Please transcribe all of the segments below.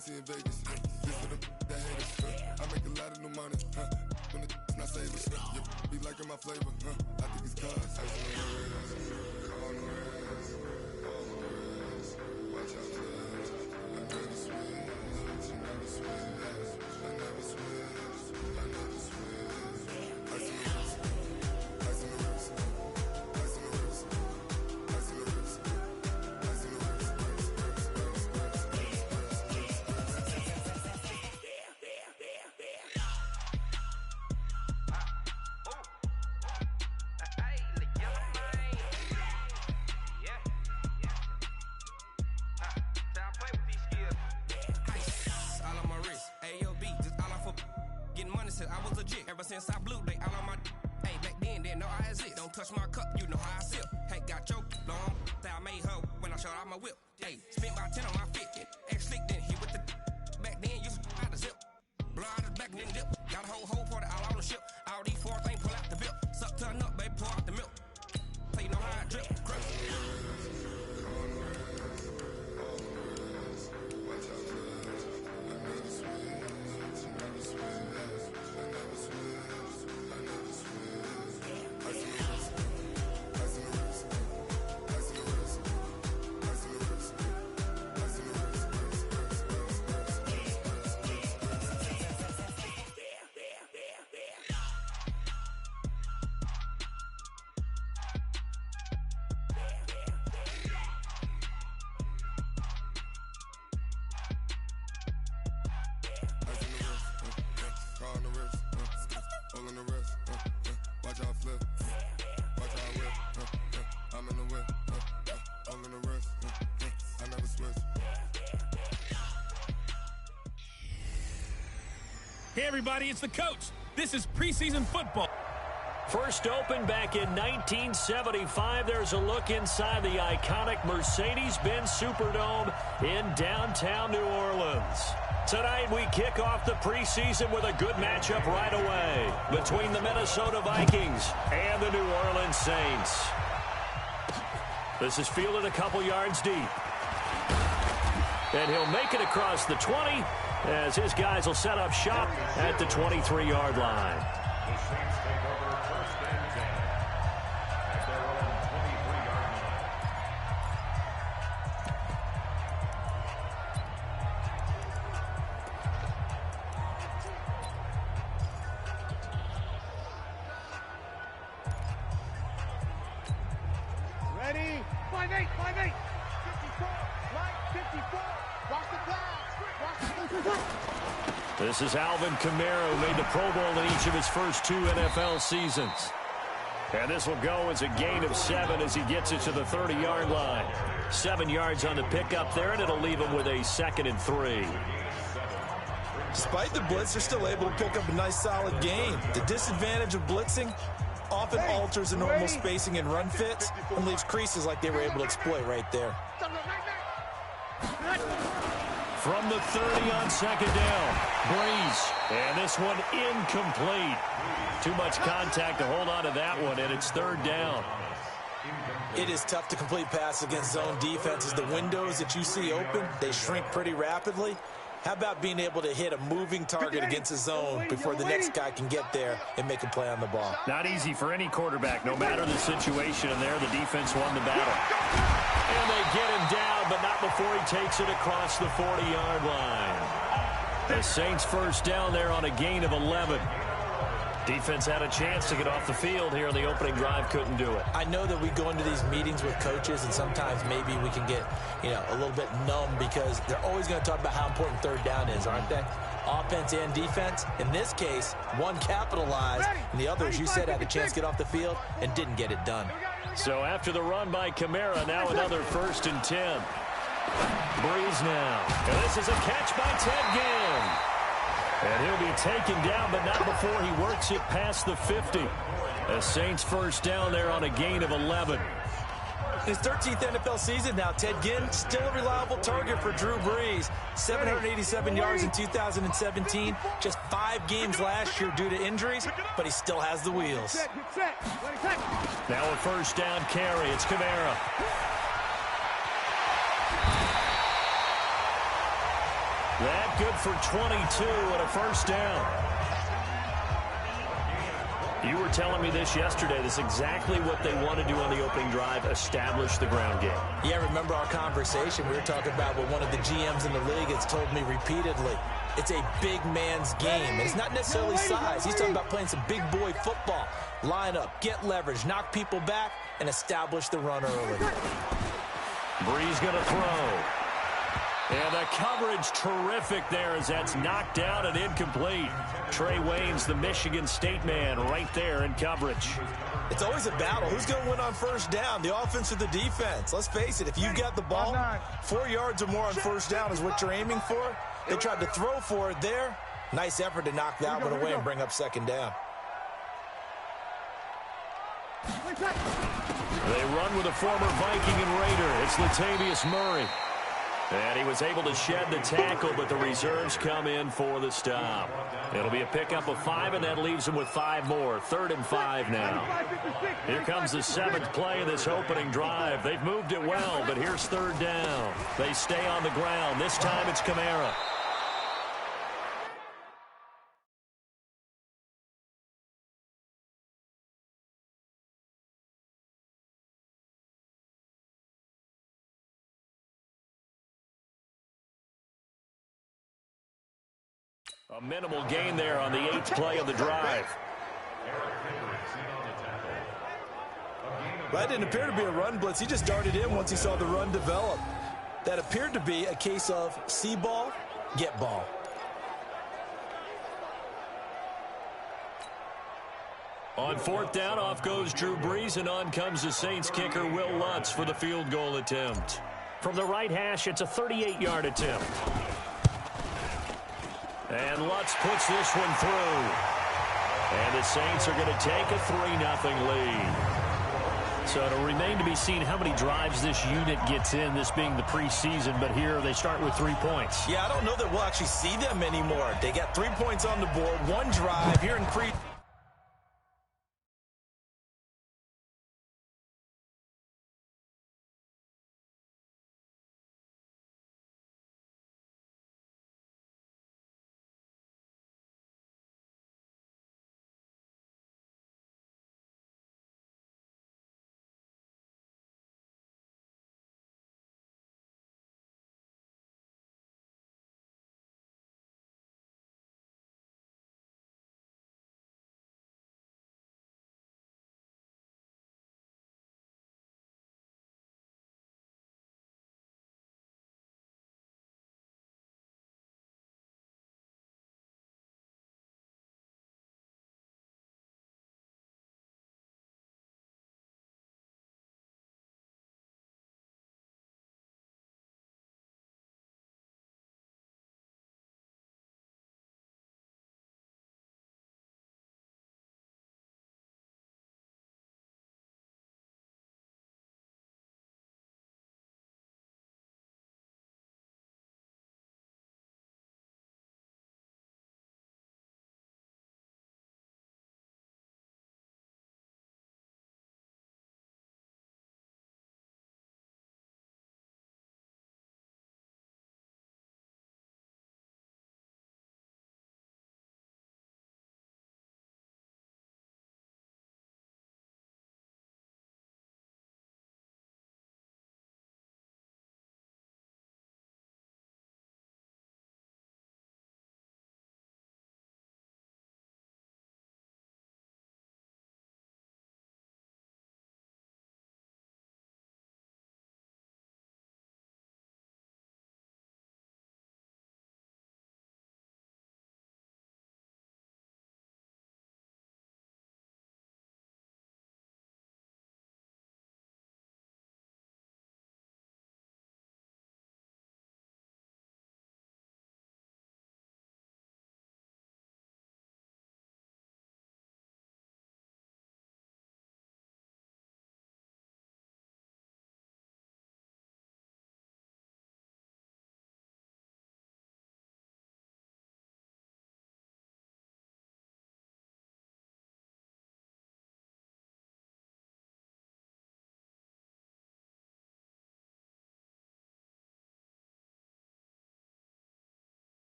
pricey in Vegas. This for the that haters. I make a lot of new money. When it's not savers. Be liking my flavor. I think it's cause. Ice on the wrist. On the wrist. On the wrist. Watch out for this. I never switch. I never switch. I never switch. I never switch. Ice on the wrist. Ice on the wrist. Ice on the wrist. Ice on the wrist. Ice on the wrist. I was legit. Ever since I blew, they all on my. Hey, back then, didn't know I exist. Don't touch my cup, you know how I sip. Hey, got choked, long. That I made her when I showed out my whip. Hey, spent about 10 on my 50. Ex slick, then hit with the. Back then, used to out the zip. Blow out the back, then dip. Got a whole party all on the ship. All these four things pull out the bip. Suck, turn up, baby, pour out the milk. So you know how I drip. Crush. Hey everybody, it's the coach. This is preseason football. First opened back in 1975. There's a look inside the iconic Mercedes-Benz Superdome in downtown New Orleans. Tonight we kick off the preseason with a good matchup right away between the Minnesota Vikings and the New Orleans Saints. This is fielded a couple yards deep. And he'll make it across the 20 as his guys will set up shop at the 23-yard line. Ready? 5-8, 5-8. 54, right, 54. Watch the flag. This is Alvin Kamara, who made the Pro Bowl in each of his first 2 NFL seasons. And this will go as a gain of 7 as he gets it to the 30-yard line. 7 yards on the pickup there, and it'll leave him with a 2nd and 3. Despite the blitz, they're still able to pick up a nice, solid gain. The disadvantage of blitzing often alters the normal spacing and run fits and leaves creases like they were able to exploit right there. From the 30 on 2nd down, Breeze. And this one incomplete. Too much contact to hold on to that one, and it's 3rd down. It is tough to complete passes against zone defenses. The windows that you see open, they shrink pretty rapidly. How about being able to hit a moving target against a zone before the next guy can get there and make a play on the ball? Not easy for any quarterback, no matter the situation. And there, the defense won the battle. And they get him down, but not before he takes it across the 40-yard line. The Saints first down there on a gain of 11. Defense had a chance to get off the field here in the opening drive, couldn't do it. I know that we go into these meetings with coaches, and sometimes maybe we can get, a little bit numb because they're always going to talk about how important 3rd down is, aren't they? Offense and defense. In this case, one capitalized, and the other, as you said, had a chance to get off the field and didn't get it done. So after the run by Kamara, now another 1st and 10. Breeze now. And this is a catch by Ted Ginn. And he'll be taken down, but not before he works it past the 50. The Saints first down there on a gain of 11. His 13th NFL season now, Ted Ginn still a reliable target for Drew Brees. 787 yards in 2017, just 5 games last year due to injuries, but he still has the wheels. Now a first down carry, it's Kamara. That good for 22 and a first down. You were telling me this yesterday. This is exactly what they want to do on the opening drive, establish the ground game. Yeah, remember our conversation? We were talking about what one of the GMs in the league has told me repeatedly. It's a big man's game, and it's not necessarily size. He's talking about playing some big boy football. Line up, get leverage, knock people back, and establish the run early. Breeze going to throw. And the coverage terrific there as that's knocked down and incomplete. Trey Waynes, the Michigan State man, right there in coverage. It's always a battle. Who's going to win on first down, the offense or the defense? Let's face it, if you've got the ball, 4 yards or more on first down is what you're aiming for. They tried to throw for it there. Nice effort to knock that one away and bring up second down. They run with a former Viking and Raider. It's Latavius Murray. And he was able to shed the tackle, but the reserves come in for the stop. It'll be a pickup of 5, and that leaves them with 5 more. 3rd and 5 now. Here comes the 7th play of this opening drive. They've moved it well, but here's 3rd down. They stay on the ground. This time it's Kamara. A minimal gain there on the 8th play of the drive. That didn't appear to be a run blitz. He just darted in once he saw the run develop. That appeared to be a case of see ball, get ball. On 4th down, off goes Drew Brees, and on comes the Saints kicker Will Lutz for the field goal attempt. From the right hash, it's a 38-yard attempt. And Lutz puts this one through. And the Saints are going to take a 3-0 lead. So it'll remain to be seen how many drives this unit gets in, this being the preseason. But here they start with 3 points. Yeah, I don't know that we'll actually see them anymore. They got 3 points on the board, 1 drive here in pre.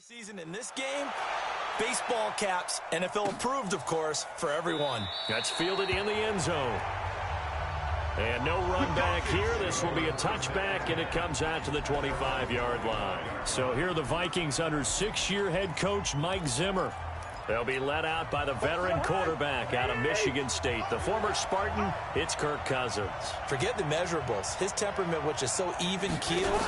Preseason in this game, baseball caps, NFL approved, of course, for everyone. That's fielded in the end zone. And no run back here. This will be a touchback, and it comes out to the 25-yard line. So here are the Vikings under 6-year head coach Mike Zimmer. They'll be led out by the veteran quarterback out of Michigan State. The former Spartan, it's Kirk Cousins. Forget the measurables. His temperament, which is so even-keeled,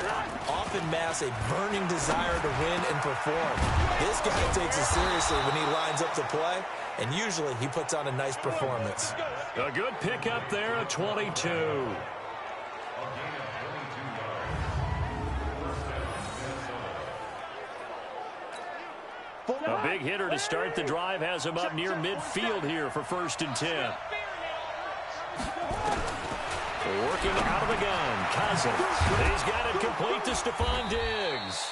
often masks a burning desire to win and perform. This guy takes it seriously when he lines up to play, and usually he puts on a nice performance. A good pickup there, a 22. A big hitter to start the drive has him up near midfield here for 1st and 10. Working out of the gun, Cousins. He's got it complete to Stephon Diggs.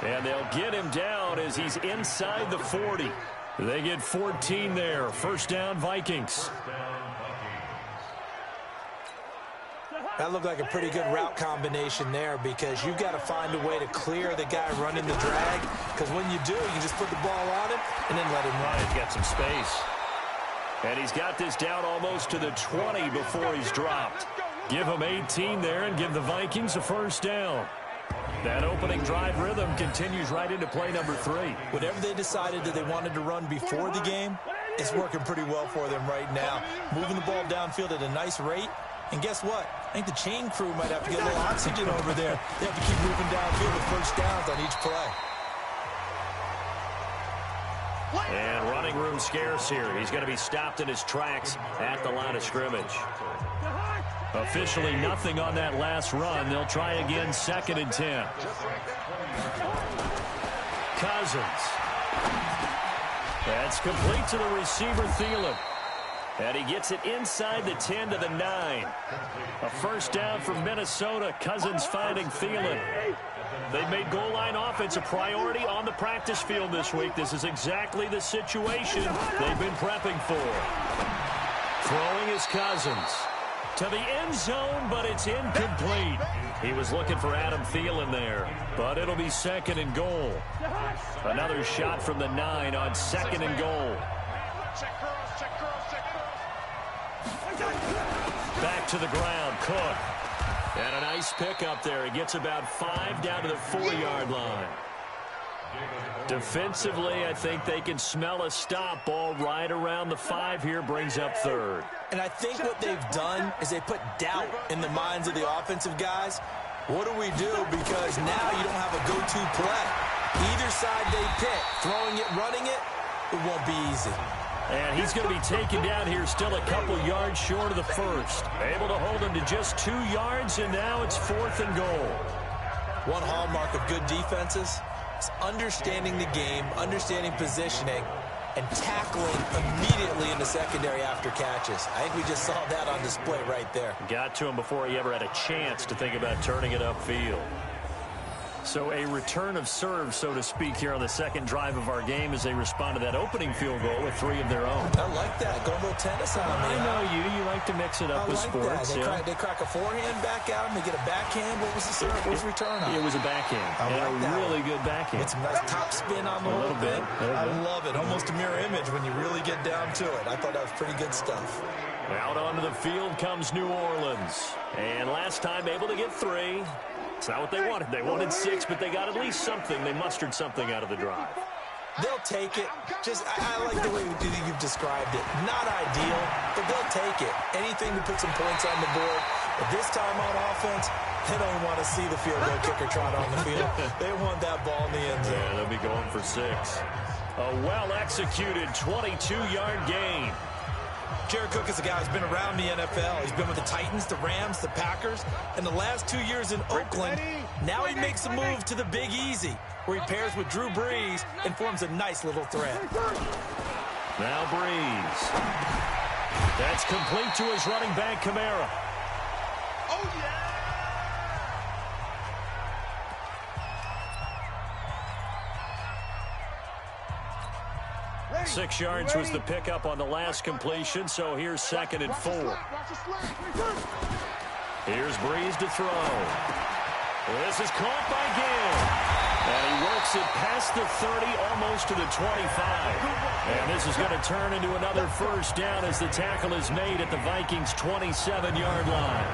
And they'll get him down as he's inside the 40. They get 14 there. 1st down, Vikings. That looked like a pretty good route combination there because you've got to find a way to clear the guy running the drag, because when you do, you just put the ball on him and then let him run. He's got some space. And he's got this down almost to the 20 before he's dropped. Give him 18 there and give the Vikings a 1st down. That opening drive rhythm continues right into play number 3. Whatever they decided that they wanted to run before the game, it's working pretty well for them right now. Moving the ball downfield at a nice rate. And guess what? I think the chain crew might have to get a little oxygen over there. They have to keep moving downfield with 1st downs on each play. And running room scarce here. He's going to be stopped in his tracks at the line of scrimmage. Officially nothing on that last run. They'll try again 2nd and 10. Cousins. That's complete to the receiver, Thielen. And he gets it inside the 10 to the 9. A 1st down from Minnesota. Cousins finding Thielen. They've made goal line offense a priority on the practice field this week. This is exactly the situation they've been prepping for. Throwing is Cousins. To the end zone, but it's incomplete. He was looking for Adam Thielen there, but it'll be 2nd and goal. Another shot from the 9 on 2nd and goal. Back to the ground, Cook. And a nice pickup there. He gets about 5 down to the 4-yard line. Defensively, I think they can smell a stop. Ball right around the 5 here, brings up 3rd. And I think what they've done is they put doubt in the minds of the offensive guys. What do we do? Because now you don't have a go-to play. Either side they pick, throwing it, running it, it won't be easy. And he's going to be taken down here still a couple yards short of the 1st. Able to hold him to just 2 yards, and now it's 4th and goal. One hallmark of good defenses is understanding the game, understanding positioning, and tackling immediately in the secondary after catches. I think we just saw that on display right there. Got to him before he ever had a chance to think about turning it upfield. So a return of serve, so to speak, here on the 2nd drive of our game as they respond to that opening field goal with 3 of their own. I like that. Go a little tennis on me. I know you. You like to mix it up with sports. They crack a forehand back at him. They get a backhand. What was the serve? What was the return on? It was a backhand. And a really good backhand. With some nice top spin on the a little bit. I love it. Almost a mirror image when you really get down to it. I thought that was pretty good stuff. Out onto the field comes New Orleans. And last time able to get 3. It's not what they wanted. They wanted 6, but they got at least something. They mustered something out of the drive. They'll take it. I like the way you've described it. Not ideal, but they'll take it. Anything to put some points on the board. But this time on offense, they don't want to see the field goal kicker trot on the field. They want that ball in the end zone. Yeah, they'll be going for 6. A well-executed 22-yard gain. Jared Cook is a guy who's been around the NFL. He's been with the Titans, the Rams, the Packers, and the last 2 years in Oakland. Now he makes a move to the Big Easy, where he pairs with Drew Brees and forms a nice little threat. Now Brees. That's complete to his running back, Kamara. Oh, yeah! 6 yards was the pickup on the last completion, so here's 2nd and 4. Here's Brees to throw. This is caught by Gill. And he works it past the 30, almost to the 25. And this is going to turn into another first down as the tackle is made at the Vikings' 27-yard line.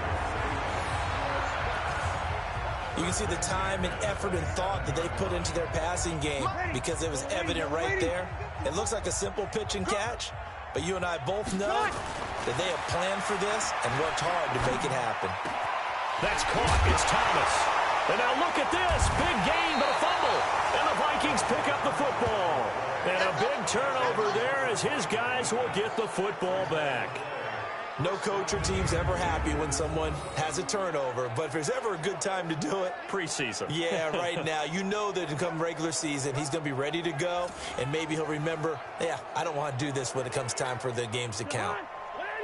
You can see the time and effort and thought that they put into their passing game because it was evident right there. It looks like a simple pitch and catch, but you and I both know that they have planned for this and worked hard to make it happen. That's caught. It's Thomas. And now look at this. Big gain, but a fumble. And the Vikings pick up the football. And a big turnover there as his guys will get the football back. No coach or team's ever happy when someone has a turnover, but if there's ever a good time to do it, preseason. Yeah, right now. You know that come regular season, he's going to be ready to go, and maybe he'll remember, yeah, I don't want to do this when it comes time for the games to count.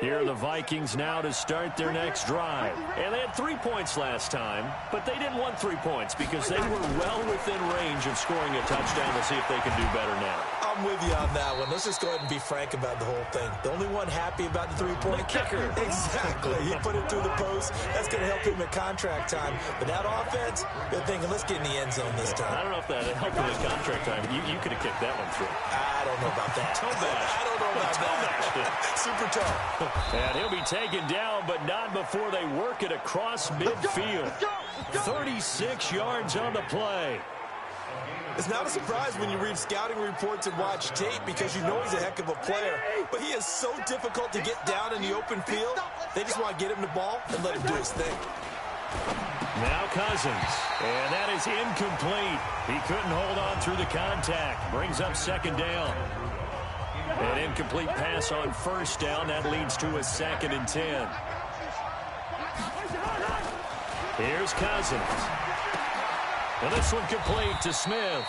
Here are the Vikings now to start their next drive. And they had 3 points last time, but they didn't want 3 points because they were well within range of scoring a touchdown. Let's see if they can do better now. I'm with you on that one. Let's just go ahead and be frank about the whole thing. The only one happy about the three-point kicker. Exactly. He put it through the post. That's going to help him at contract time. But that offense, they're thinking, let's get in the end zone this time. I don't know if that helped him at contract time. You could have kicked that one through. I don't know about that. Toe bash. I don't know about that. Super tough. And he'll be taken down, but not before they work it across midfield. 36 yards on the play. It's not a surprise when you read scouting reports and watch tape because you know he's a heck of a player. But he is so difficult to get down in the open field. They just want to get him the ball and let him do his thing. Now Cousins. And that is incomplete. He couldn't hold on through the contact. Brings up second down. An incomplete pass on first down. That leads to a 2nd and 10. Here's Cousins. And this one complete to Smith.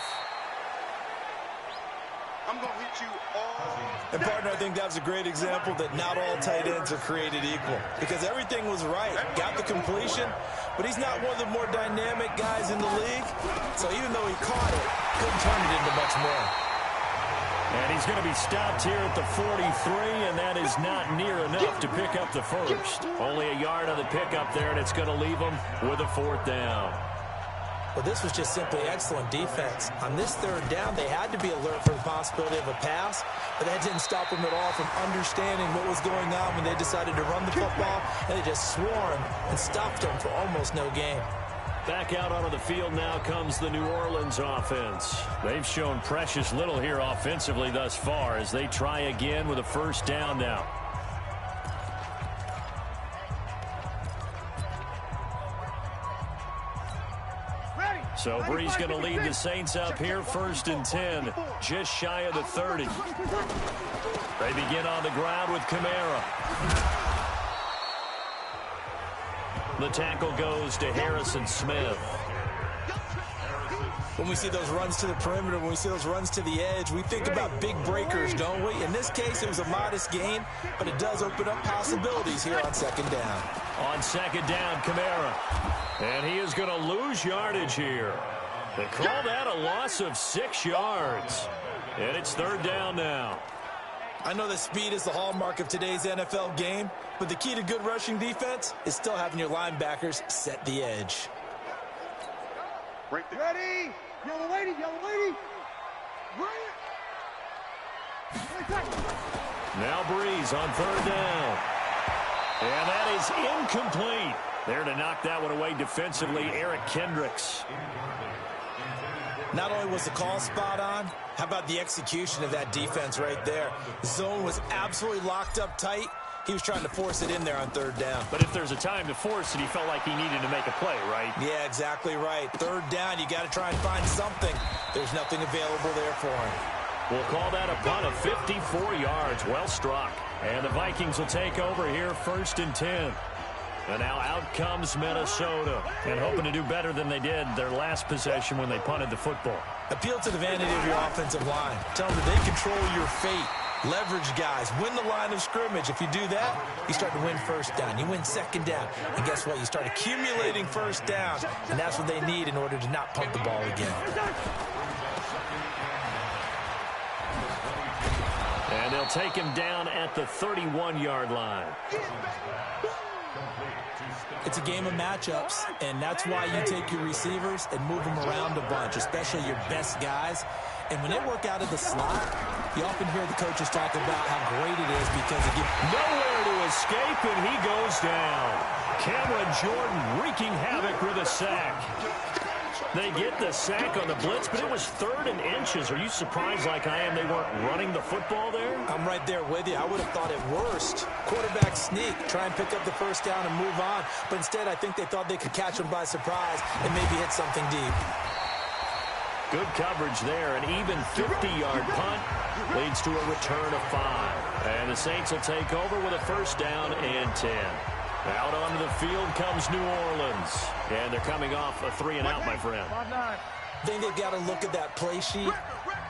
I'm going to hit you all. And, partner, I think that was a great example that not all tight ends are created equal. Because everything was right. Got the completion, but he's not one of the more dynamic guys in the league. So even though he caught it, couldn't turn it into much more. And he's going to be stopped here at the 43, and that is not near enough to pick up the first. Only a yard on the pickup there, and it's going to leave him with a 4th down. Well, this was just simply excellent defense. On this 3rd down, they had to be alert for the possibility of a pass, but that didn't stop them at all from understanding what was going on when they decided to run the football, and they just swarmed and stopped them for almost no gain. Back out onto the field now comes the New Orleans offense. They've shown precious little here offensively thus far as they try again with a 1st down now. So Bree's going to lead the Saints up here, 1st and 10, just shy of the 30. They begin on the ground with Kamara. The tackle goes to Harrison Smith. When we see those runs to the perimeter, when we see those runs to the edge, we think about big breakers, don't we? In this case, it was a modest gain, but it does open up possibilities here on 2nd down. On 2nd down, Kamara. And he is going to lose yardage here. They call that a loss of 6 yards. And it's 3rd down now. I know that speed is the hallmark of today's NFL game, but the key to good rushing defense is still having your linebackers set the edge. Ready? Yellow lady, yellow lady. Right. Now Breeze on 3rd down. And that is incomplete. There to knock that one away defensively, Eric Kendricks. Not only was the call spot on, how about the execution of that defense right there? The zone was absolutely locked up tight. He was trying to force it in there on 3rd down. But if there's a time to force it, he felt like he needed to make a play, right? Yeah, exactly right. 3rd down, you got to try and find something. There's nothing available there for him. We'll call that a punt of 54 yards. Well struck. And the Vikings will take over here, 1st and 10. And now out comes Minnesota. And hoping to do better than they did their last possession when they punted the football. Appeal to the vanity of your offensive line. Tell them that they control your fate. Leverage guys. Win the line of scrimmage. If you do that, you start to win 1st down. You win 2nd down. And guess what? You start accumulating 1st down. And that's what they need in order to not punt the ball again. And they'll take him down at the 31-yard line. It's a game of matchups, and that's why you take your receivers and move them around a bunch, especially your best guys. And when they work out of the slot, you often hear the coaches talk about how great it is because it gives nowhere to escape, and he goes down. Cameron Jordan wreaking havoc with a sack. They get the sack on the blitz, but it was 3rd and inches. Are you surprised like I am they weren't running the football there? I'm right there with you. I would have thought at worst, quarterback sneak, try and pick up the first down and move on. But instead, I think they thought they could catch him by surprise and maybe hit something deep. Good coverage there. An even 50-yard punt leads to a return of 5. And the Saints will take over with a first down and 10. Out onto the field comes New Orleans. And they're coming off a 3-and-out, my friend. I think they've got to look at that play sheet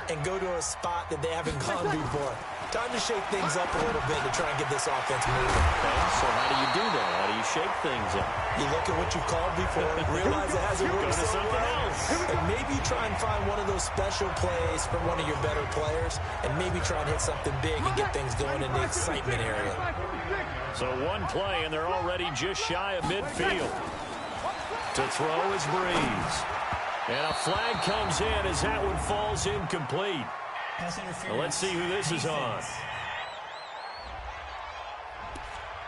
and go to a spot that they haven't gone before. Time to shake things up a little bit to try and get this offense moving. Okay, so how do you do that? How do you shake things up? You look at what you've called before, realize it hasn't worked so something else. And maybe try and find one of those special plays from one of your better players, and maybe try and hit something big and get things going in the excitement area. So one play, and they're already just shy of midfield. To throw is Breeze. And a flag comes in as that one falls incomplete. Well, let's see who this is on.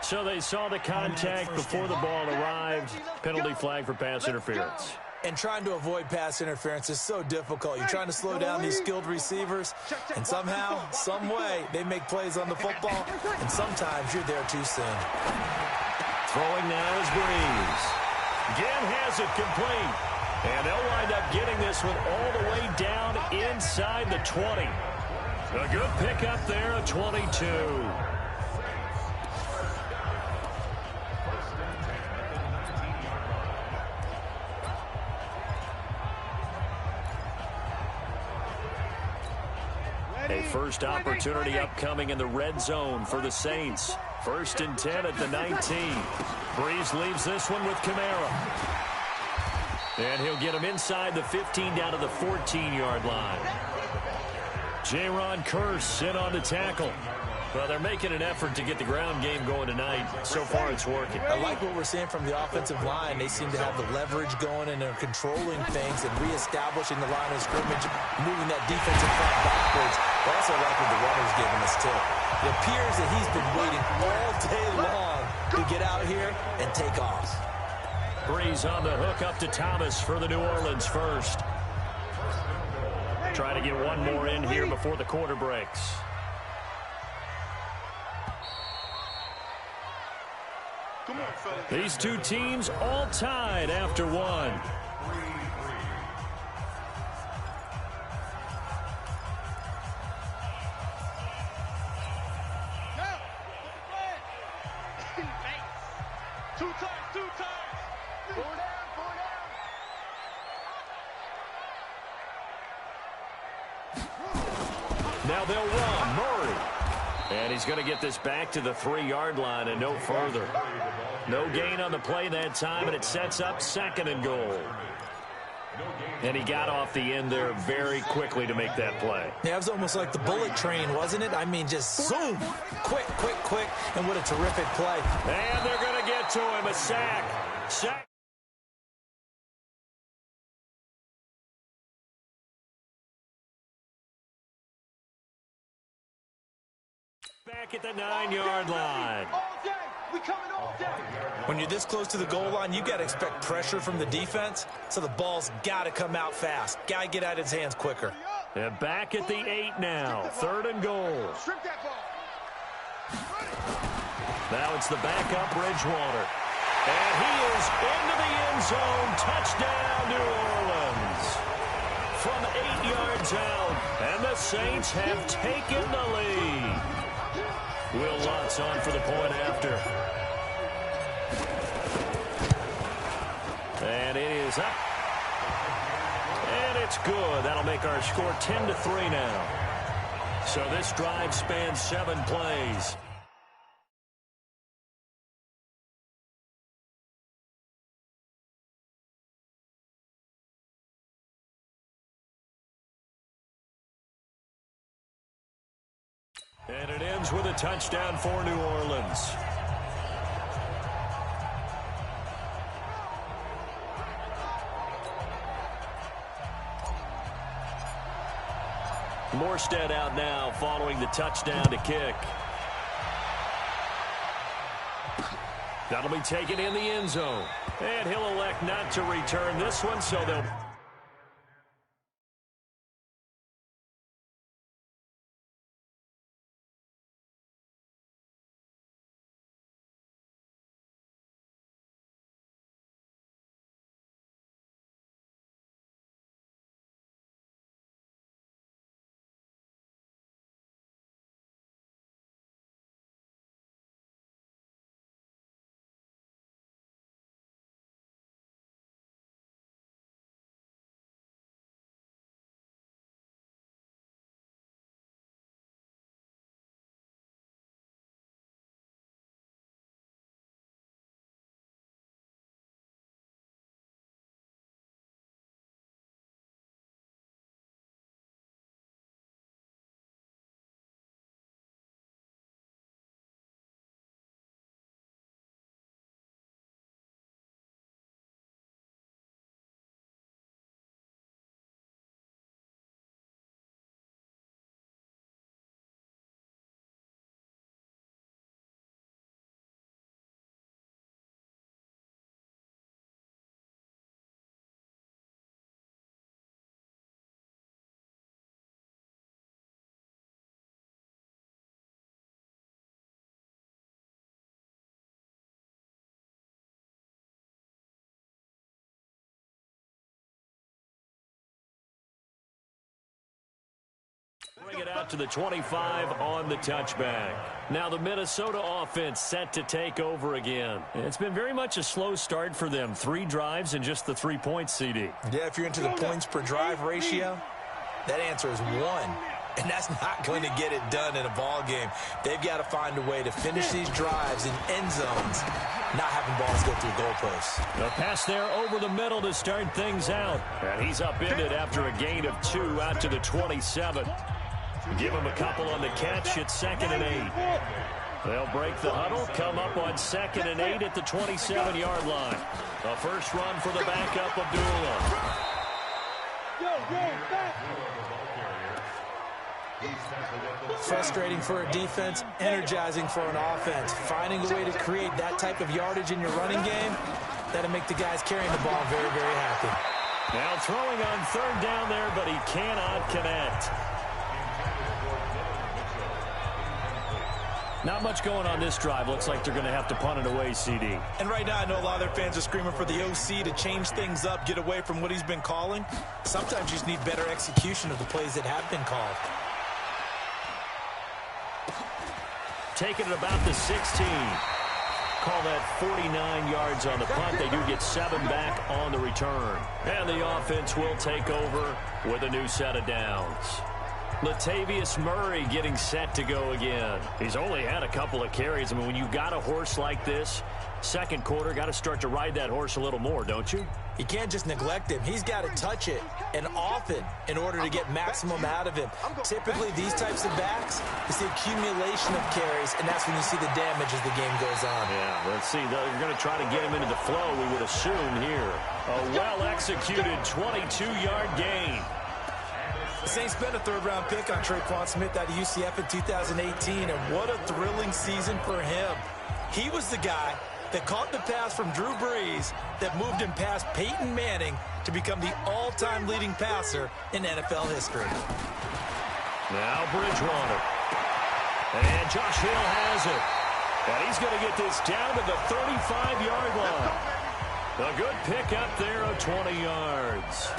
So they saw the contact before the ball arrived. Penalty flag for pass interference. And trying to avoid pass interference is so difficult. You're trying to slow down these skilled receivers, and somehow, some way, they make plays on the football, and sometimes you're there too soon. Throwing now is Breeze. Again has it complete. And they'll wind up getting this one all the way down inside the 20. A good pickup there, a 22. A first opportunity upcoming in the red zone for the Saints. 1st and 10 at the 19. Breeze leaves this one with Kamara. And he'll get him inside the 15 down to the 14-yard line. Jaron Kearse in on the tackle. Well, they're making an effort to get the ground game going tonight. So far, it's working. I like what we're seeing from the offensive line. They seem to have the leverage going, and they're controlling things and reestablishing the line of scrimmage, moving that defensive front backwards. But also like what the runner's giving us, too. It appears that he's been waiting all day long to get out here and take off. Breeze on the hook up to Thomas for the New Orleans first. Try to get one more in here before the quarter breaks. These two teams all tied after one. Now they'll run. Murray. And he's going to get this back to the 3-yard line and no further. No gain on the play that time, and it sets up 2nd and goal. And he got off the end there very quickly to make that play. Yeah, it was almost like the bullet train, wasn't it? I mean, just zoom. Quick, quick, quick. And what a terrific play. And they're going to get to him. A sack. Sack. Back at the 9-yard line. When you're this close to the goal line, you got to expect pressure from the defense, so the ball's got to come out fast. Got to get out of his hands quicker. And back at the 8 now. 3rd and goal. Now it's the backup Bridgewater. And he is into the end zone. Touchdown, New Orleans. From 8 yards out. And the Saints have taken the lead. Will Lutz on for the point after. And it is up. And it's good. That'll make our score 10-3 now. So this drive spans 7 plays. And it ends with a touchdown for New Orleans. Morstead out now following the touchdown to kick. That'll be taken in the end zone. And he'll elect not to return this one, so they'll... Bring it out to the 25 on the touchback. Now the Minnesota offense set to take over again. It's been very much a slow start for them. 3 drives and just the 3 points, CD. Yeah, if you're into the points per drive ratio, that answer is 1. And that's not going to get it done in a ball game. They've got to find a way to finish these drives in end zones, not having balls go through goalposts. A pass there over the middle to start things out. And he's upended after a gain of 2 out to the 27. Give him a couple on the catch. It's 2nd and 8. They'll break the huddle, come up on 2nd and 8 at the 27-yard line. A first run for the backup, Abdullah. Frustrating for a defense, energizing for an offense. Finding a way to create that type of yardage in your running game, that'll make the guys carrying the ball very, very happy. Now throwing on 3rd down there, but he cannot connect. Not much going on this drive. Looks like they're going to have to punt it away, CD. And right now, I know a lot of their fans are screaming for the OC to change things up, get away from what he's been calling. Sometimes you just need better execution of the plays that have been called. Taking it about the 16. Call that 49 yards on the punt. They do get 7 back on the return. And the offense will take over with a new set of downs. Latavius Murray getting set to go again. He's only had a couple of carries. I mean, when you've got a horse like this, second quarter, got to start to ride that horse a little more, don't you? You can't just neglect him. He's got to touch it, and often, in order to get maximum out of him. Typically, these types of backs, it's the accumulation of carries, and that's when you see the damage as the game goes on. Yeah, let's see. You're going to try to get him into the flow, we would assume here. A well-executed 22-yard gain. The Saints spent a 3rd-round pick on Traquan Smith out of UCF in 2018, and what a thrilling season for him. He was the guy that caught the pass from Drew Brees that moved him past Peyton Manning to become the all-time leading passer in NFL history. Now Bridgewater. And Josh Hill has it. And he's going to get this down to the 35-yard line. A good pickup there of 20 yards.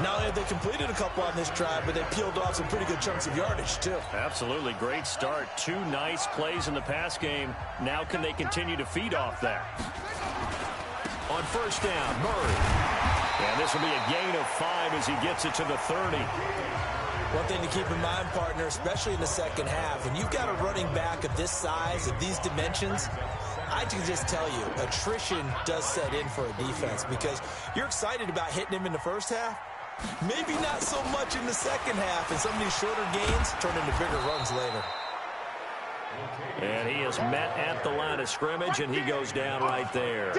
Not only have they completed a couple on this drive, but they peeled off some pretty good chunks of yardage, too. Absolutely. Great start. 2 nice plays in the pass game. Now can they continue to feed off that? On first down, Murray. And this will be a gain of 5 as he gets it to the 30. One thing to keep in mind, partner, especially in the second half, when you've got a running back of this size, of these dimensions, I can just tell you, attrition does set in for a defense because you're excited about hitting him in the first half. Maybe not so much in the second half, and some of these shorter gains turn into bigger runs later. And he is met at the line of scrimmage, and he goes down right there.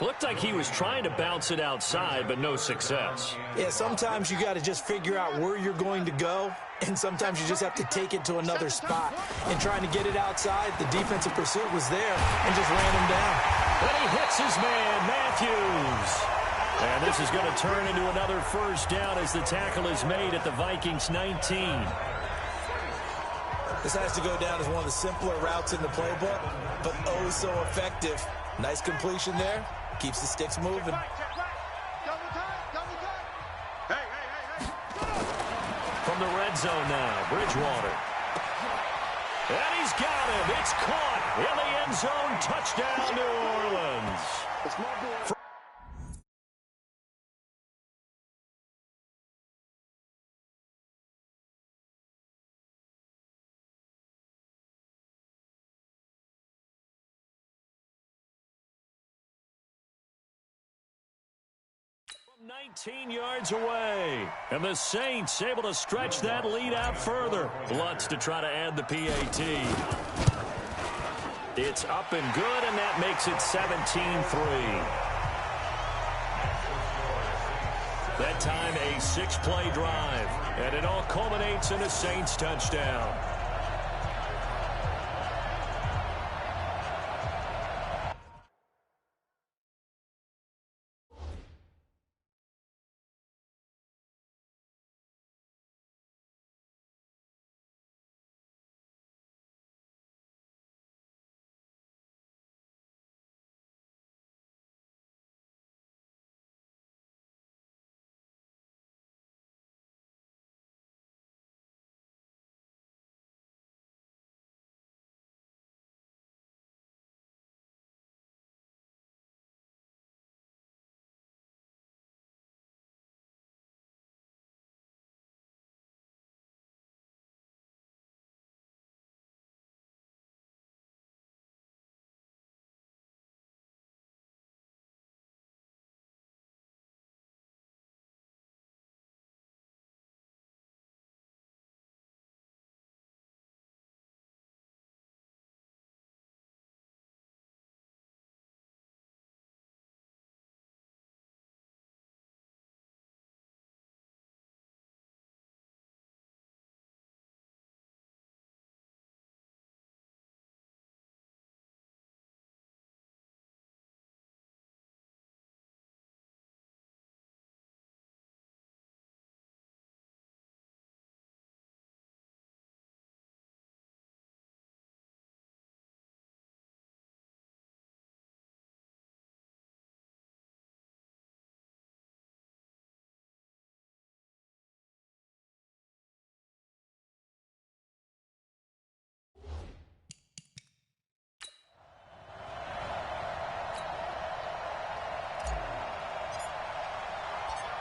Looked like he was trying to bounce it outside, but no success. Yeah, sometimes you got to just figure out where you're going to go, and sometimes you just have to take it to another spot. And trying to get it outside, the defensive pursuit was there and just ran him down. And he hits his man, Matthews. And this is going to turn into another first down as the tackle is made at the Vikings 19. This has to go down as one of the simpler routes in the playbook, but oh so effective. Nice completion there. Keeps the sticks moving. From the red zone now, Bridgewater. And he's got him. It's caught in the end zone. Touchdown, New Orleans. From 19 yards away. And the Saints able to stretch that lead out further. Lutz to try to add the PAT. It's up and good, and that makes it 17-3. That time a 6-play drive. And it all culminates in a Saints touchdown.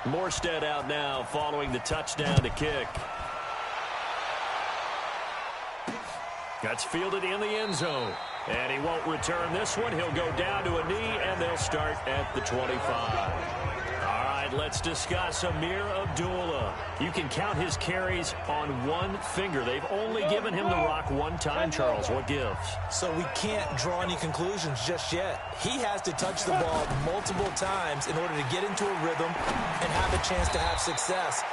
Morstead out now following the touchdown to kick. That's fielded in the end zone. And he won't return this one. He'll go down to a knee, and they'll start at the 25. All right, let's discuss Amir Abdullah. You can count his carries on one finger. They've only given him the rock one time, Charles. What gives? So we can't draw any conclusions just yet. He has to touch the ball multiple times in order to get into a rhythm and have a chance to have success.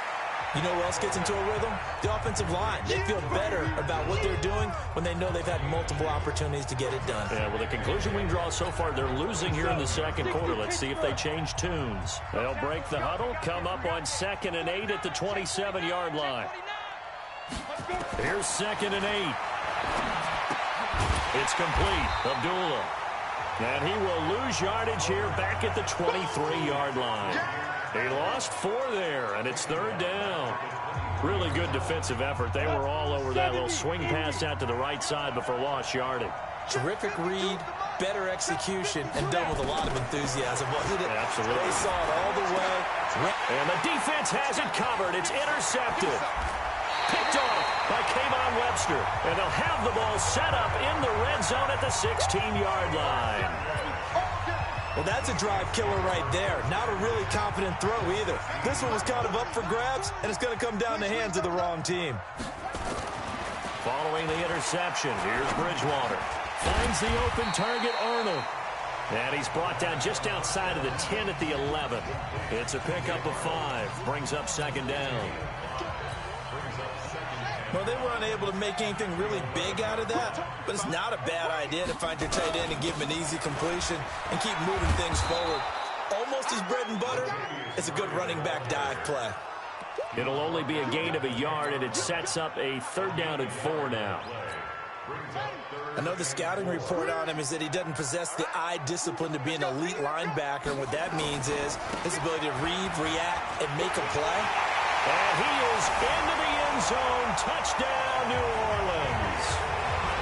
You know who else gets into a rhythm? The offensive line. They feel better about what they're doing when they know they've had multiple opportunities to get it done. Yeah, well, the conclusion we can draw so far, they're losing here in the second quarter. Let's see if they change tunes. They'll break the huddle, come up on 2nd and 8 at the 27-yard line. Here's 2nd and 8. It's complete. Abdullah. And he will lose yardage here back at the 23-yard line. He lost 4 there, and it's 3rd down. Really good defensive effort. They were all over that little swing pass out to the right side before lost yardage. Terrific read, better execution, and done with a lot of enthusiasm, wasn't it? Absolutely. They saw it all the way. And the defense has it covered. It's intercepted. Picked off by Kayvon Webster. And they'll have the ball set up in the red zone at the 16-yard line. Well, that's a drive killer right there. Not a really confident throw either. This one was kind of up for grabs, and it's going to come down the hands of the wrong team. Following the interception, here's Bridgewater. Finds the open target, Arnold. And he's brought down just outside of the 10 at the 11. It's a pickup of 5. Brings up second down. Well, they were unable to make anything really big out of that, but it's not a bad idea to find your tight end and give him an easy completion and keep moving things forward. Almost his bread and butter. It's a good running back dive play. It'll only be a gain of a yard, and it sets up a 3rd down and 4 now. I know the scouting report on him is that he doesn't possess the eye discipline to be an elite linebacker. What that means is his ability to read, react, and make a play. And he is into the end zone. Touchdown, New Orleans.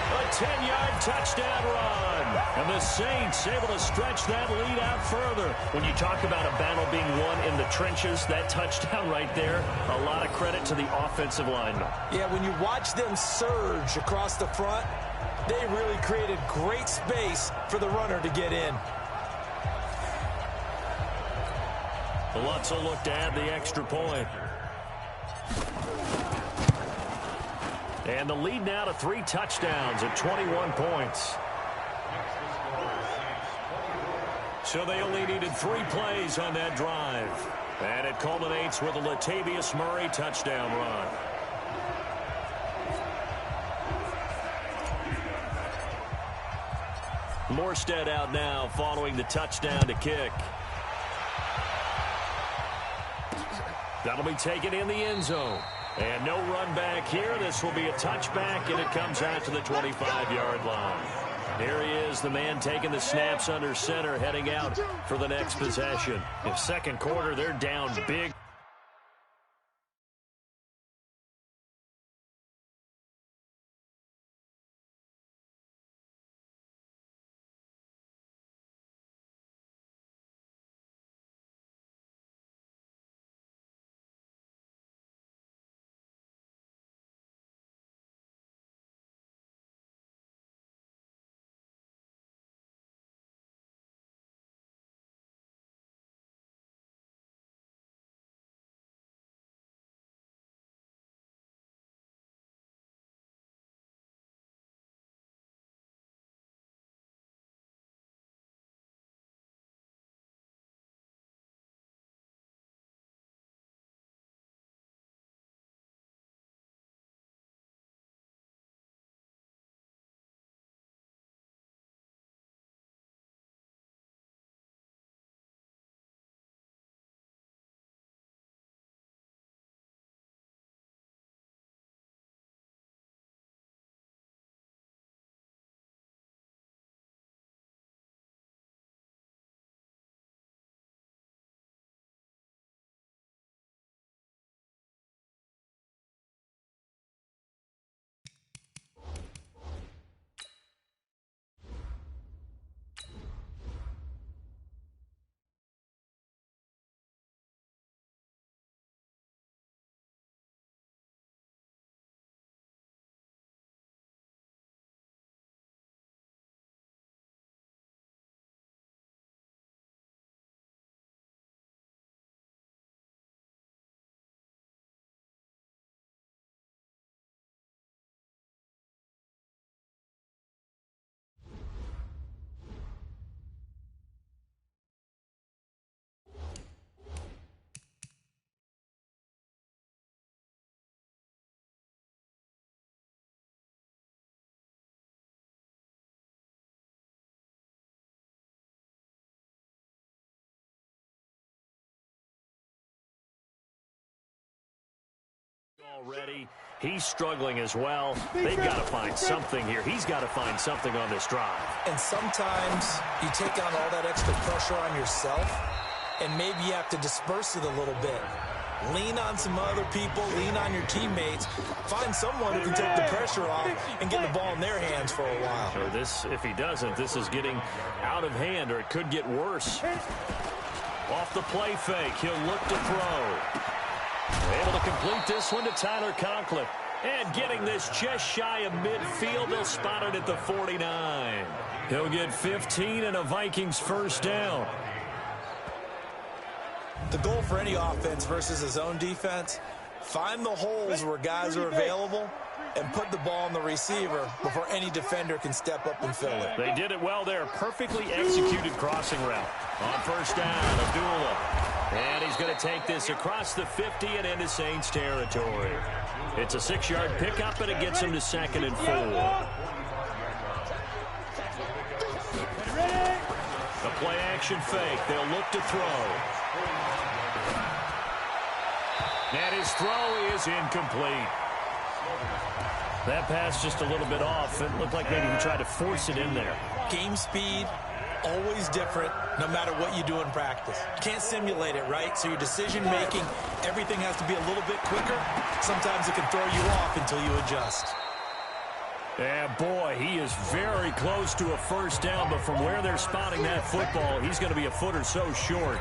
A 10-yard touchdown run. And the Saints able to stretch that lead out further. When you talk about a battle being won in the trenches, that touchdown right there, a lot of credit to the offensive linemen. Yeah, when you watch them surge across the front, they really created great space for the runner to get in. Lutz will look to add the extra point. And the lead now to 3 touchdowns at 21 points. So they only needed 3 plays on that drive. And it culminates with a Latavius Murray touchdown run. Morstead out now following the touchdown to kick. That'll be taken in the end zone. And no run back here. This will be a touchback, and it comes out to the 25-yard line. Here he is, the man taking the snaps under center, heading out for the next possession. In second quarter, they're down big. Already, he's struggling as well. They've got to find something here. He's got to find something on this drive. And sometimes you take on all that extra pressure on yourself, and maybe you have to disperse it a little bit. Lean on some other people, lean on your teammates. Find someone who can take the pressure off and get the ball in their hands for a while. So this, if he doesn't, this is getting out of hand, or it could get worse. Off the play fake, he'll look to throw. Able to complete this one to Tyler Conklin. And getting this just shy of midfield, they'll spot it at the 49. He'll get 15 and a Vikings first down. The goal for any offense versus his own defense, find the holes where guys are available and put the ball on the receiver before any defender can step up and fill it. They did it well there. Perfectly executed crossing route. On first down, Abdullah. And he's going to take this across the 50 and into Saints territory. It's a 6-yard pickup, and it gets him to 2nd and 4. The play-action fake. They'll look to throw. And his throw is incomplete. That pass just a little bit off. It looked like maybe he tried to force it in there. Game speed, always different, no matter what you do in practice. You can't simulate it, right? So your decision-making, everything has to be a little bit quicker. Sometimes it can throw you off until you adjust. Yeah, boy, he is very close to a first down, but from where they're spotting that football, he's going to be a foot or so short.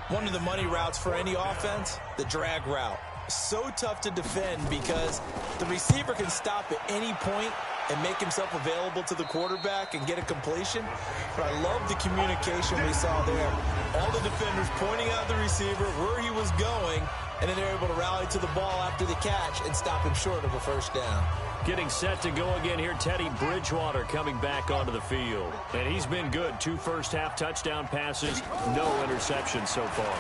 One of the money routes for any offense, the drag route. So tough to defend because the receiver can stop at any point and make himself available to the quarterback and get a completion. But I love the communication we saw there. All the defenders pointing out the receiver, where he was going, and then they're able to rally to the ball after the catch and stop him short of a first down. Getting set to go again here, Teddy Bridgewater coming back onto the field. And he's been good. 2 first-half touchdown passes, no interceptions so far.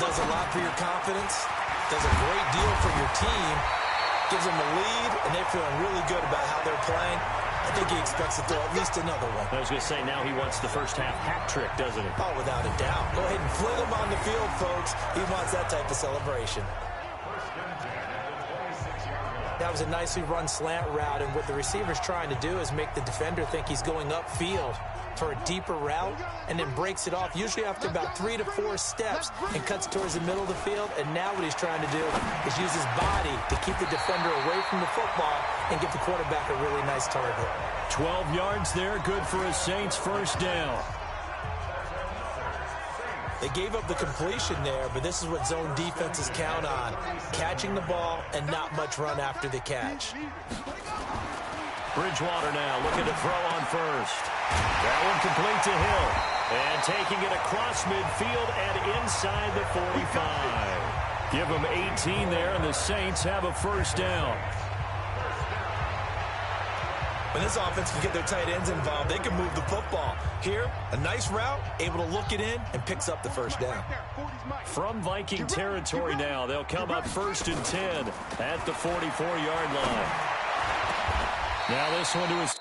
Does a lot for your confidence. Does a great deal for your team. Gives them a lead, and they're feeling really good about how they're playing. I think he expects to throw at least another one. I was going to say, now he wants the first-half hat trick, doesn't he? Oh, without a doubt. Go ahead and fling him on the field, folks. He wants that type of celebration. That was a nicely run slant route, and what the receiver's trying to do is make the defender think he's going upfield for a deeper route, and then breaks it off, usually after about 3 to 4 steps, and cuts towards the middle of the field. And now what he's trying to do is use his body to keep the defender away from the football and give the quarterback a really nice target. 12 yards there, good for a Saints first down. They gave up the completion there, but this is what zone defenses count on. Catching the ball and not much run after the catch. Bridgewater now looking to throw on first. That one complete to Hill. And taking it across midfield and inside the 45. Give them 18 there, and the Saints have a first down. When this offense can get their tight ends involved, they can move the football. Here, a nice route, able to look it in, and picks up the first down. From Viking territory now, they'll come up 1st and 10 at the 44-yard line. Now this one to his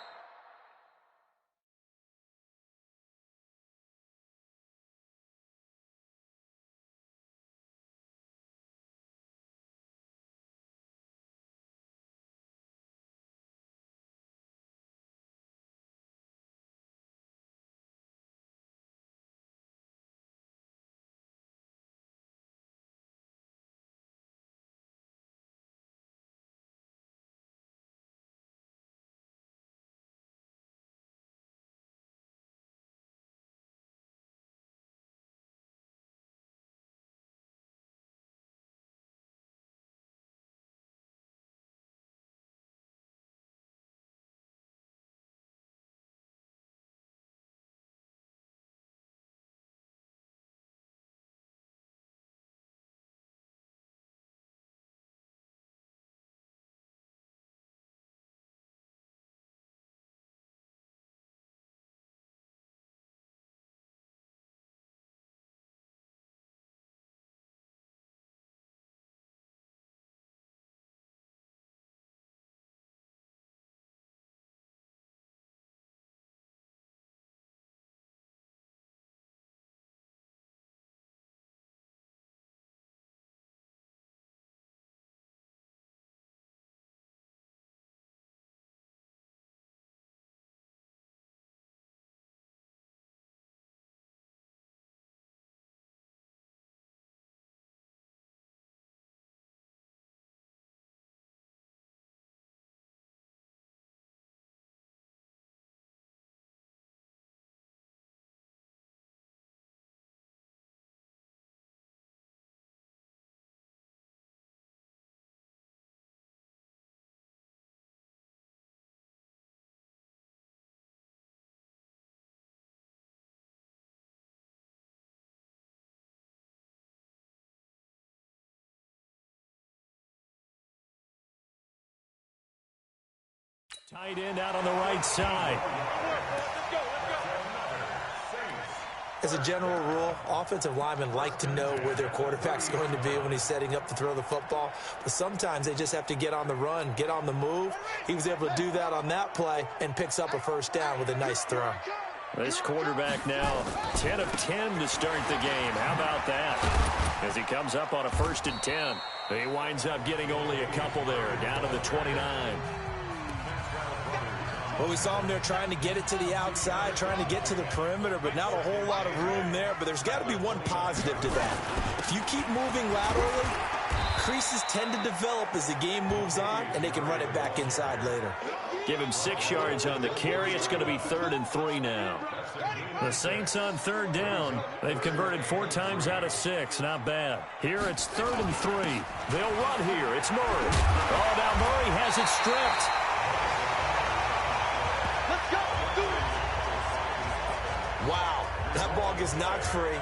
Tight end out on the right side. As a general rule, offensive linemen like to know where their quarterback's going to be when he's setting up to throw the football. But sometimes they just have to get on the run, get on the move. He was able to do that on that play and picks up a first down with a nice throw. This quarterback now 10 of 10 to start the game. How about that? As he comes up on a 1st and 10. He winds up getting only a couple there, down to the 29. Well, we saw him there trying to get it to the outside, trying to get to the perimeter, but not a whole lot of room there. But there's got to be one positive to that. If you keep moving laterally, creases tend to develop as the game moves on, and they can run it back inside later. Give him 6 yards on the carry. It's going to be 3rd and 3 now. The Saints on 3rd down. They've converted 4 times out of 6. Not bad. Here it's 3rd and 3. They'll run here. It's Murray. Oh, now Murray has it stripped. Wow, that ball gets knocked free,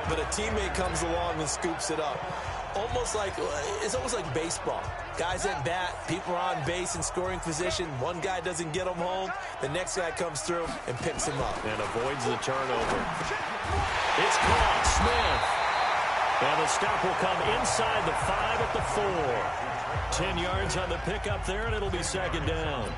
but a teammate comes along and scoops it up. It's almost like baseball. Guys at bat, people are on base in scoring position. One guy doesn't get them home. The next guy comes through and picks him up. And avoids the turnover. It's caught. Smith. And the stop will come inside the 5 at the 4. 10 yards on the pickup there, and it'll be 2nd down.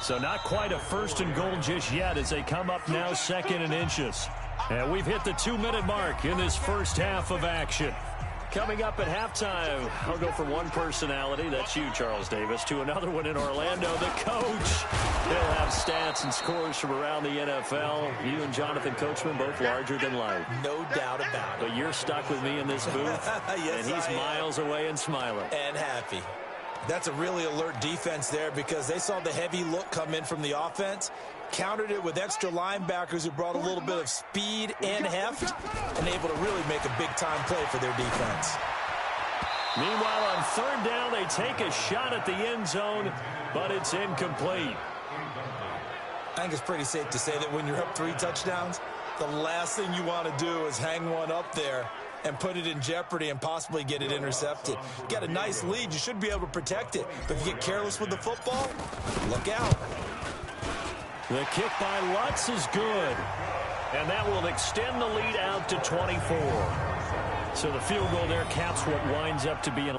So not quite a 1st and goal just yet as they come up now 2nd and inches. And we've hit the 2-minute mark in this first half of action. Coming up at halftime, I'll go from one personality, that's you, Charles Davis, to another one in Orlando, the coach. He'll have stats and scores from around the NFL. You and Jonathan Coachman, both larger than life. No doubt about it. But you're stuck with me in this booth, yes, and he's miles away and smiling. And happy. That's a really alert defense there because they saw the heavy look come in from the offense, countered it with extra linebackers who brought a little bit of speed and heft, and able to really make a big-time play for their defense. Meanwhile, on 3rd down, they take a shot at the end zone, but it's incomplete. I think it's pretty safe to say that when you're up 3 touchdowns, the last thing you want to do is hang one up there and put it in jeopardy and possibly get it intercepted. You got a nice lead. You should be able to protect it. But if you get careless with the football, look out. The kick by Lutz is good. And that will extend the lead out to 24. So the field goal there caps what winds up to be an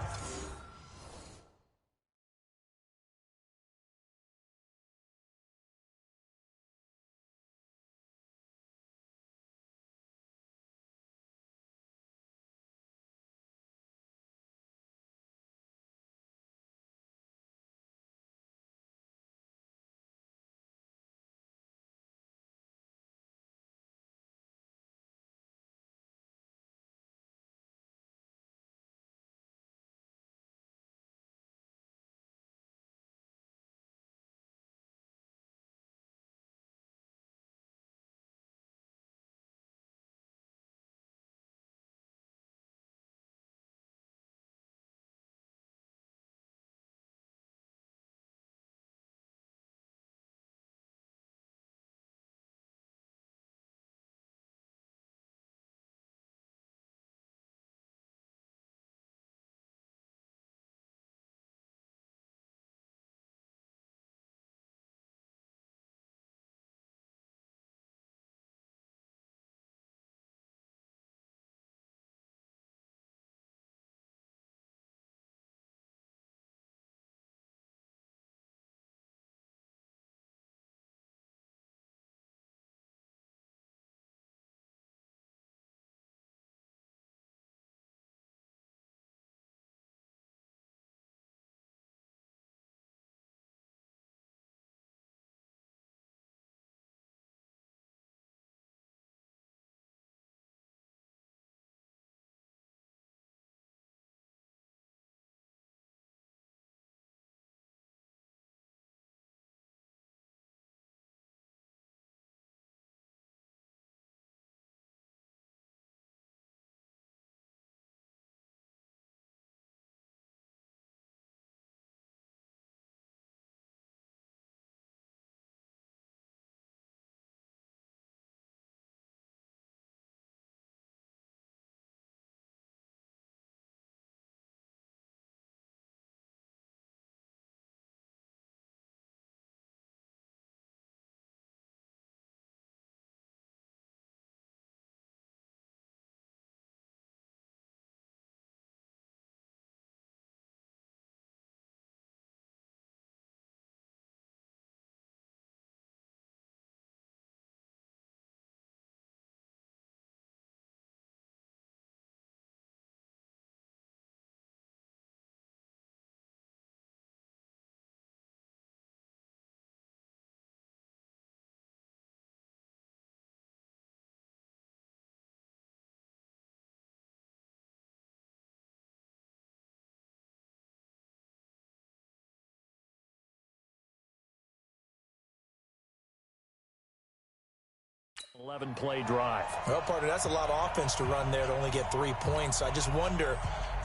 11-play drive. Well, partner, that's a lot of offense to run there to only get 3 points. I just wonder,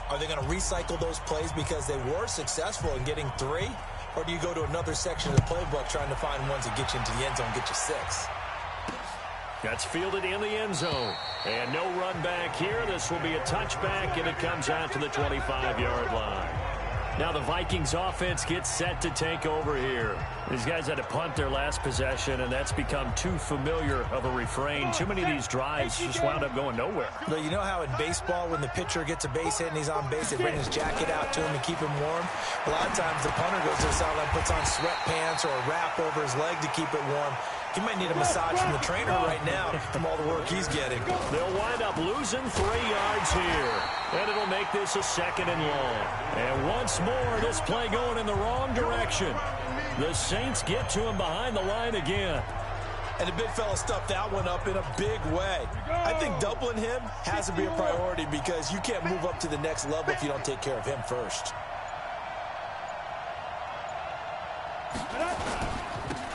are they going to recycle those plays because they were successful in getting 3? Or do you go to another section of the playbook trying to find ones that get you into the end zone, get you 6? That's fielded in the end zone. And no run back here. This will be a touchback, and it comes out to the 25-yard line. Now the Vikings offense gets set to take over here. These guys had to punt their last possession, and that's become too familiar of a refrain. Too many of these drives just wound up going nowhere. But you know how in baseball, when the pitcher gets a base hit and he's on base, they bring his jacket out to him and keep him warm? A lot of times the punter goes to the sideline, puts on sweatpants or a wrap over his leg to keep it warm. He might need a massage from the trainer right now from all the work he's getting. They'll wind up losing 3 yards here. And it'll make this a 2nd and long. And once more, this play going in the wrong direction. The Saints get to him behind the line again. And the big fella stuffed that one up in a big way. I think doubling him has to be a priority because you can't move up to the next level if you don't take care of him first.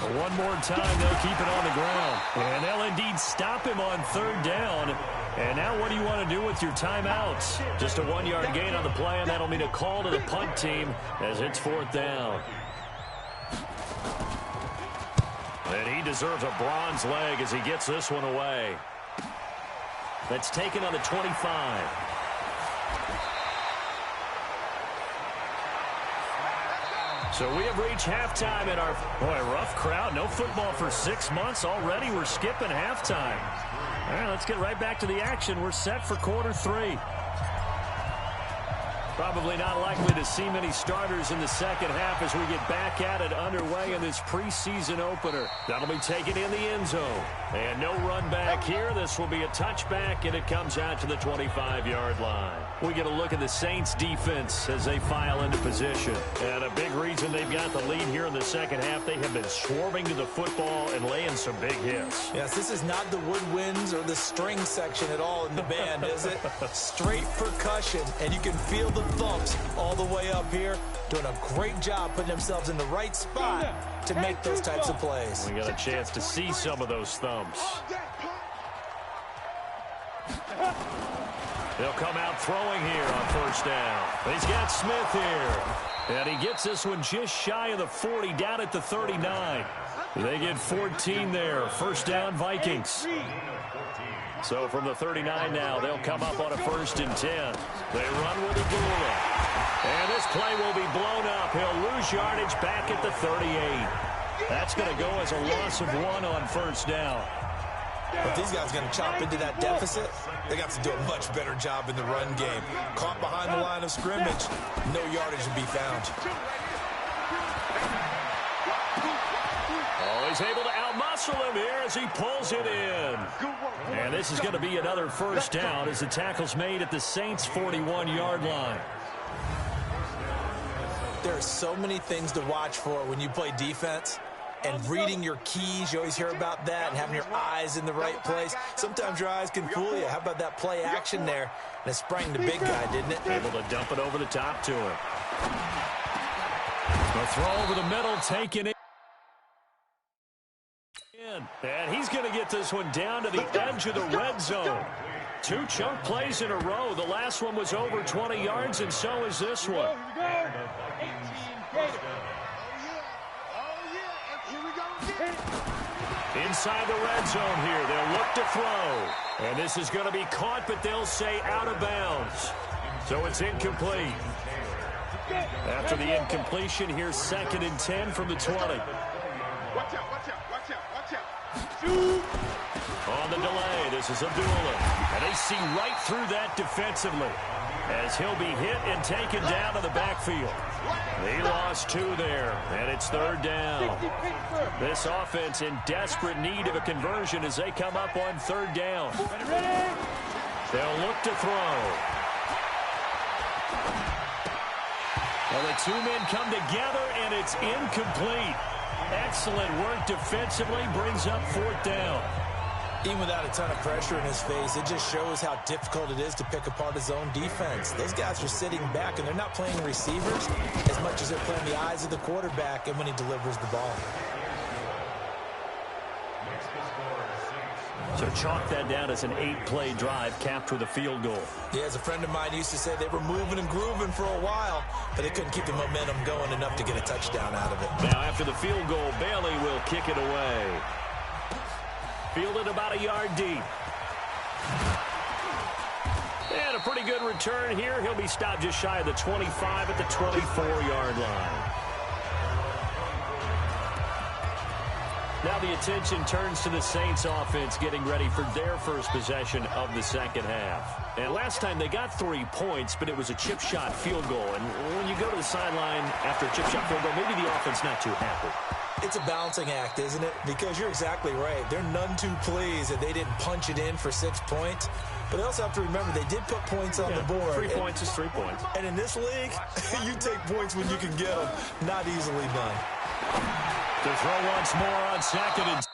One more time, they'll keep it on the ground. And they'll indeed stop him on 3rd down. And now what do you want to do with your timeouts? Just a 1-yard gain on the play, and that'll mean a call to the punt team as it's 4th down. And he deserves a bronze leg as he gets this one away. That's taken on the 25. So we have reached halftime in our, rough crowd. No football for 6 months already. We're skipping halftime. All right, let's get right back to the action. We're set for quarter 3. Probably not likely to see many starters in the second half as we get back at it underway in this preseason opener. That'll be taken in the end zone. And no run back here. This will be a touchback, and it comes out to the 25-yard line. We get a look at the Saints defense as they file into position. And a big reason they've got the lead here in the second half, they have been swarming to the football and laying some big hits. Yes, this is not the woodwinds or the string section at all in the band, is it? Straight percussion, and you can feel the thumps all the way up here. Doing a great job putting themselves in the right spot to make those types of plays. We got a chance to see some of those thumps. They'll come out throwing here on 1st down. He's got Smith here. And he gets this one just shy of the 40, down at the 39. They get 14 there. 1st down, Vikings. So from the 39 now, they'll come up on a 1st and 10. They run with Abdullah. And this play will be blown up. He'll lose yardage back at the 38. That's going to go as a loss of 1 on 1st down. If these guys are going to chop into that deficit, they got to do a much better job in the run game. Caught behind the line of scrimmage, no yardage to be found. Oh, he's able to outmuscle him here as he pulls it in. And this is going to be another 1st down as the tackle's made at the Saints' 41-yard line. There are so many things to watch for when you play defense. And reading your keys, you always hear about that, and having your eyes in the right place. Sometimes your eyes can fool you. How about that play action there? And it sprang the big guy, didn't it? Able to dump it over the top to him. The throw over the middle, taken in. And he's going to get this one down to the edge of the red zone. 2 chunk plays in a row. The last one was over 20 yards, and so is this one. Inside the red zone here, they'll look to throw. And this is going to be caught, but they'll say out of bounds. So it's incomplete. After the incompletion, here's 2nd and 10 from the 20. Watch out, watch out, watch out, watch out. On the delay, this is Abdullah. And they see right through that defensively as he'll be hit and taken down to the backfield. He lost 2 there, and it's 3rd down. This offense in desperate need of a conversion as they come up on 3rd down. They'll look to throw. Well, the 2 men come together, and it's incomplete. Excellent work defensively, brings up 4th down. Even without a ton of pressure in his face, it just shows how difficult it is to pick apart his own defense. Those guys are sitting back, and they're not playing receivers as much as they're playing the eyes of the quarterback and when he delivers the ball. So chalk that down as an 8-play drive capped with a field goal. Yeah, as a friend of mine used to say, they were moving and grooving for a while, but they couldn't keep the momentum going enough to get a touchdown out of it. Now after the field goal, Bailey will kick it away. Fielded about a yard deep. And a pretty good return here. He'll be stopped just shy of the 25 at the 24-yard line. Now the attention turns to the Saints offense getting ready for their first possession of the second half. And last time they got 3 points, but it was a chip shot field goal. And when you go to the sideline after a chip shot field goal, maybe the offense not too happy. It's a balancing act, isn't it? Because you're exactly right. They're none too pleased that they didn't punch it in for 6 points. But they also have to remember they did put points on the board. 3 points is 3 points. And in this league, you take points when you can get them. Not easily done. To throw once more on second and...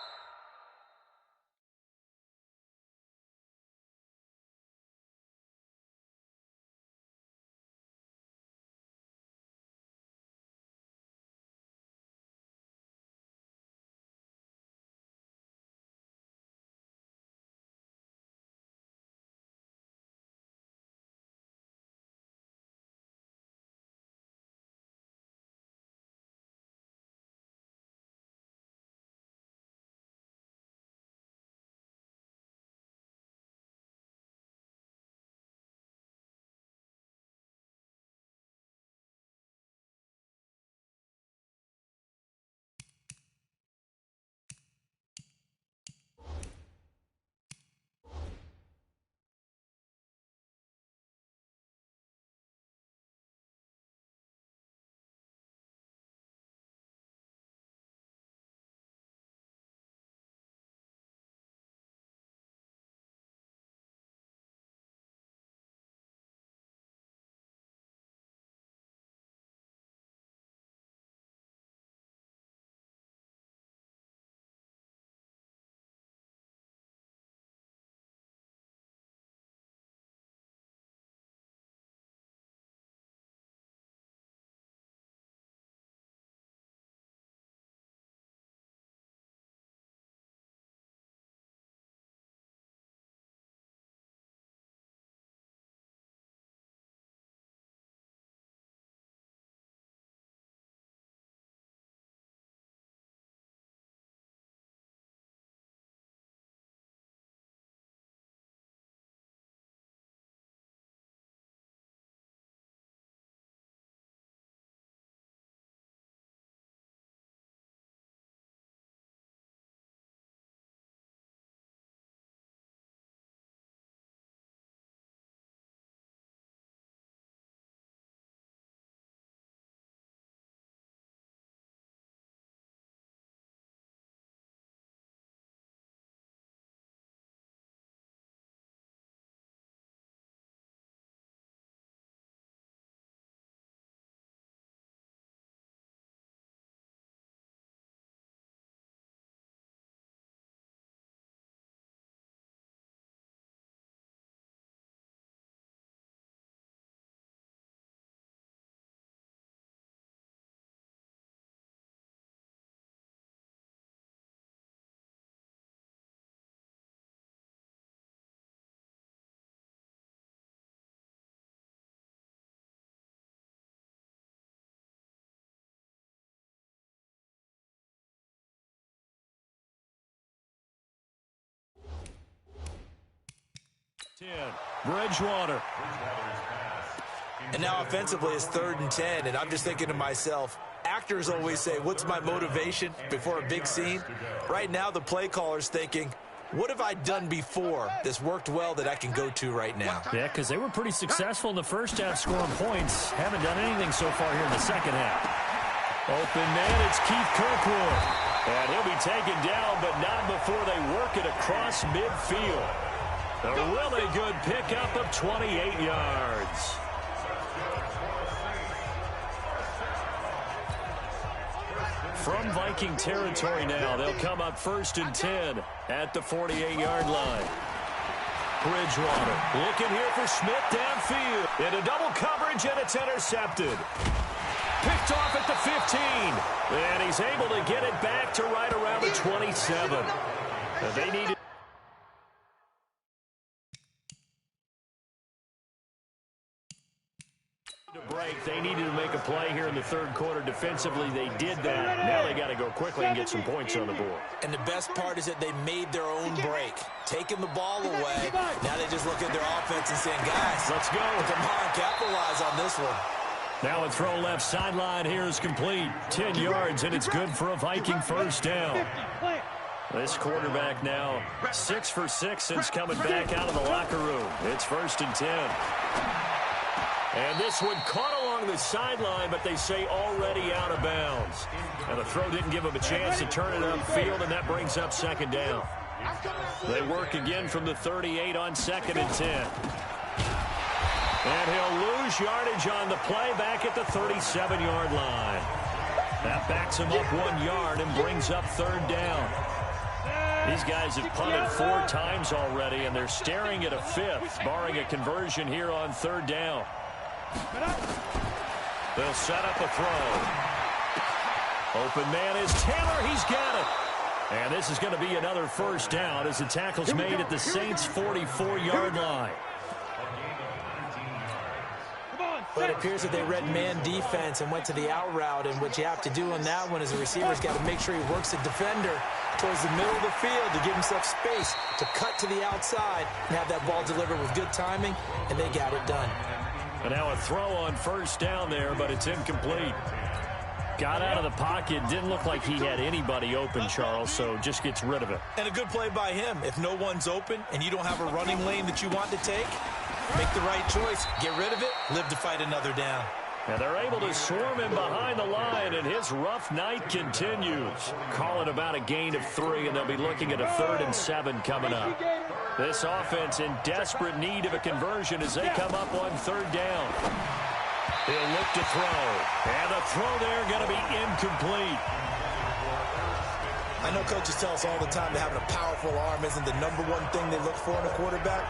Bridgewater. And now offensively it's 3rd and 10, and I'm just thinking to myself, actors always say, what's my motivation before a big scene? Right now the play caller's thinking, what have I done before that's worked well that I can go to right now? Yeah, because they were pretty successful in the first half scoring points. Haven't done anything so far here in the second half. Open man, it's Keith Kirkwood. And he'll be taken down, but not before they work it across midfield. A really good pickup of 28 yards. From Viking territory now, they'll come up 1st and 10 at the 48-yard line. Bridgewater looking here for Smith downfield. Into double coverage, and it's intercepted. Picked off at the 15. And he's able to get it back to right around the 27. They need Break. They needed to make a play here in the third quarter. Defensively, they did that. Now they got to go quickly and get some points on the board. And the best part is that they made their own break, taking the ball away. Now they just look at their offense and saying, guys, let's go. Come on, capitalize on this one. Now a throw left sideline here is complete. 10 yards, and it's good for a Viking first down. This quarterback now 6 for 6 since coming back out of the locker room. It's 1st and 10. And this one caught along the sideline, but they say already out of bounds. And the throw didn't give him a chance to turn it upfield, and that brings up 2nd down. They work again from the 38 on 2nd and 10. And he'll lose yardage on the play back at the 37-yard line. That backs him up 1 yard and brings up 3rd down. These guys have punted 4 times already, and they're staring at a 5th, barring a conversion here on 3rd down. They'll set up a throw. Open man is Taylor. He's got it. And this is going to be another first down as the tackle's made at the Saints' 44-yard line. But it appears that they read man defense and went to the out route, and what you have to do on that one is the receiver's got to make sure he works the defender towards the middle of the field to give himself space to cut to the outside and have that ball delivered with good timing, and they got it done. And now a throw on first down there, but it's incomplete. Got out of the pocket. Didn't look like he had anybody open, Charles, so just gets rid of it. And a good play by him. If no one's open and you don't have a running lane that you want to take, make the right choice. Get rid of it. Live to fight another down. And they're able to swarm him behind the line, and his rough night continues. Call it about a gain of 3, and they'll be looking at a 3rd and 7 coming up. This offense in desperate need of a conversion as they come up on 3rd down. He'll look to throw, and the throw there going to be incomplete. I know coaches tell us all the time that having a powerful arm isn't the #1 thing they look for in a quarterback.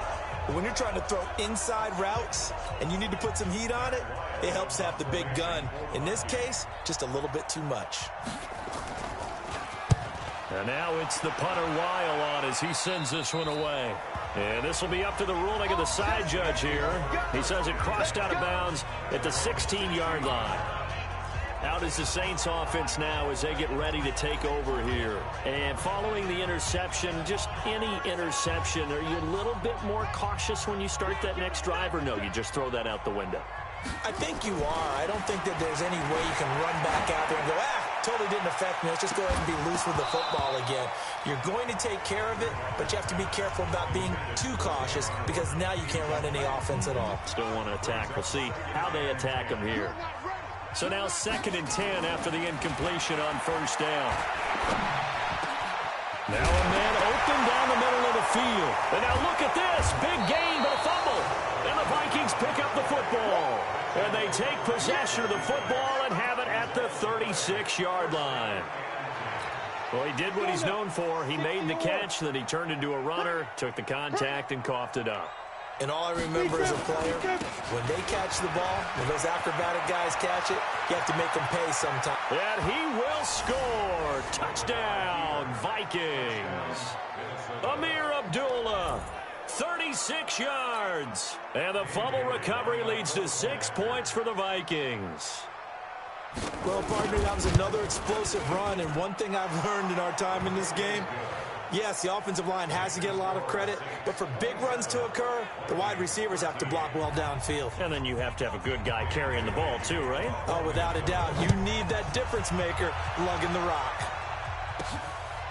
But when you're trying to throw inside routes and you need to put some heat on it, it helps to have the big gun. In this case, just a little bit too much. And now it's the punter Weil on as he sends this one away. And this will be up to the ruling of the side judge here. He says it crossed out of bounds at the 16-yard line. Out is the Saints offense now as they get ready to take over here. And following the interception, just any interception, are you a little bit more cautious when you start that next drive, or no, you just throw that out the window? I think you are. I don't think that there's any way you can run back out there and go, totally didn't affect me. Let's just go ahead and be loose with the football again. You're going to take care of it, but you have to be careful about being too cautious because now you can't run any offense at all. Still want to attack. We'll see how they attack them here. So now 2nd and 10 after the incompletion on first down. Now a man open down the middle of the field. And now look at this. Big gain, but a fumble. And the Vikings pick up the football. And they take possession of the football and have it at the 36-yard line. Well, he did what he's known for. He made the catch, then he turned into a runner, took the contact, and coughed it up. And all I remember as a player, when they catch the ball, when those acrobatic guys catch it, you have to make them pay sometime. And he will score. Touchdown, Vikings. Amir Abdullah, 36 yards. And the fumble recovery leads to 6 points for the Vikings. Well, partner, that was another explosive run, and one thing I've learned in our time in this game, yes, the offensive line has to get a lot of credit, but for big runs to occur, the wide receivers have to block well downfield. And then you have to have a good guy carrying the ball too, right? Oh, without a doubt. You need that difference maker lugging the rock.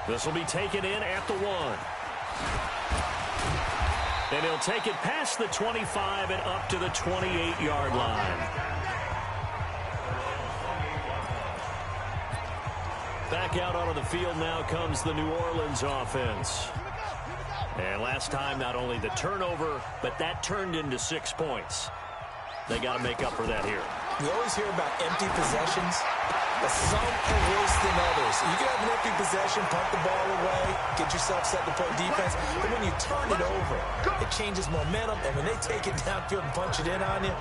This will be taken in at the 1. And he'll take it past the 25 and up to the 28-yard line. Back out onto the field now comes the New Orleans offense. And last time, not only the turnover, but that turned into 6 points. They got to make up for that here. We always hear about empty possessions, but some are worse than others. You can have an empty possession, punt the ball away, get yourself set to play defense, but when you turn it over, it changes momentum, and when they take it downfield and punch it in on you,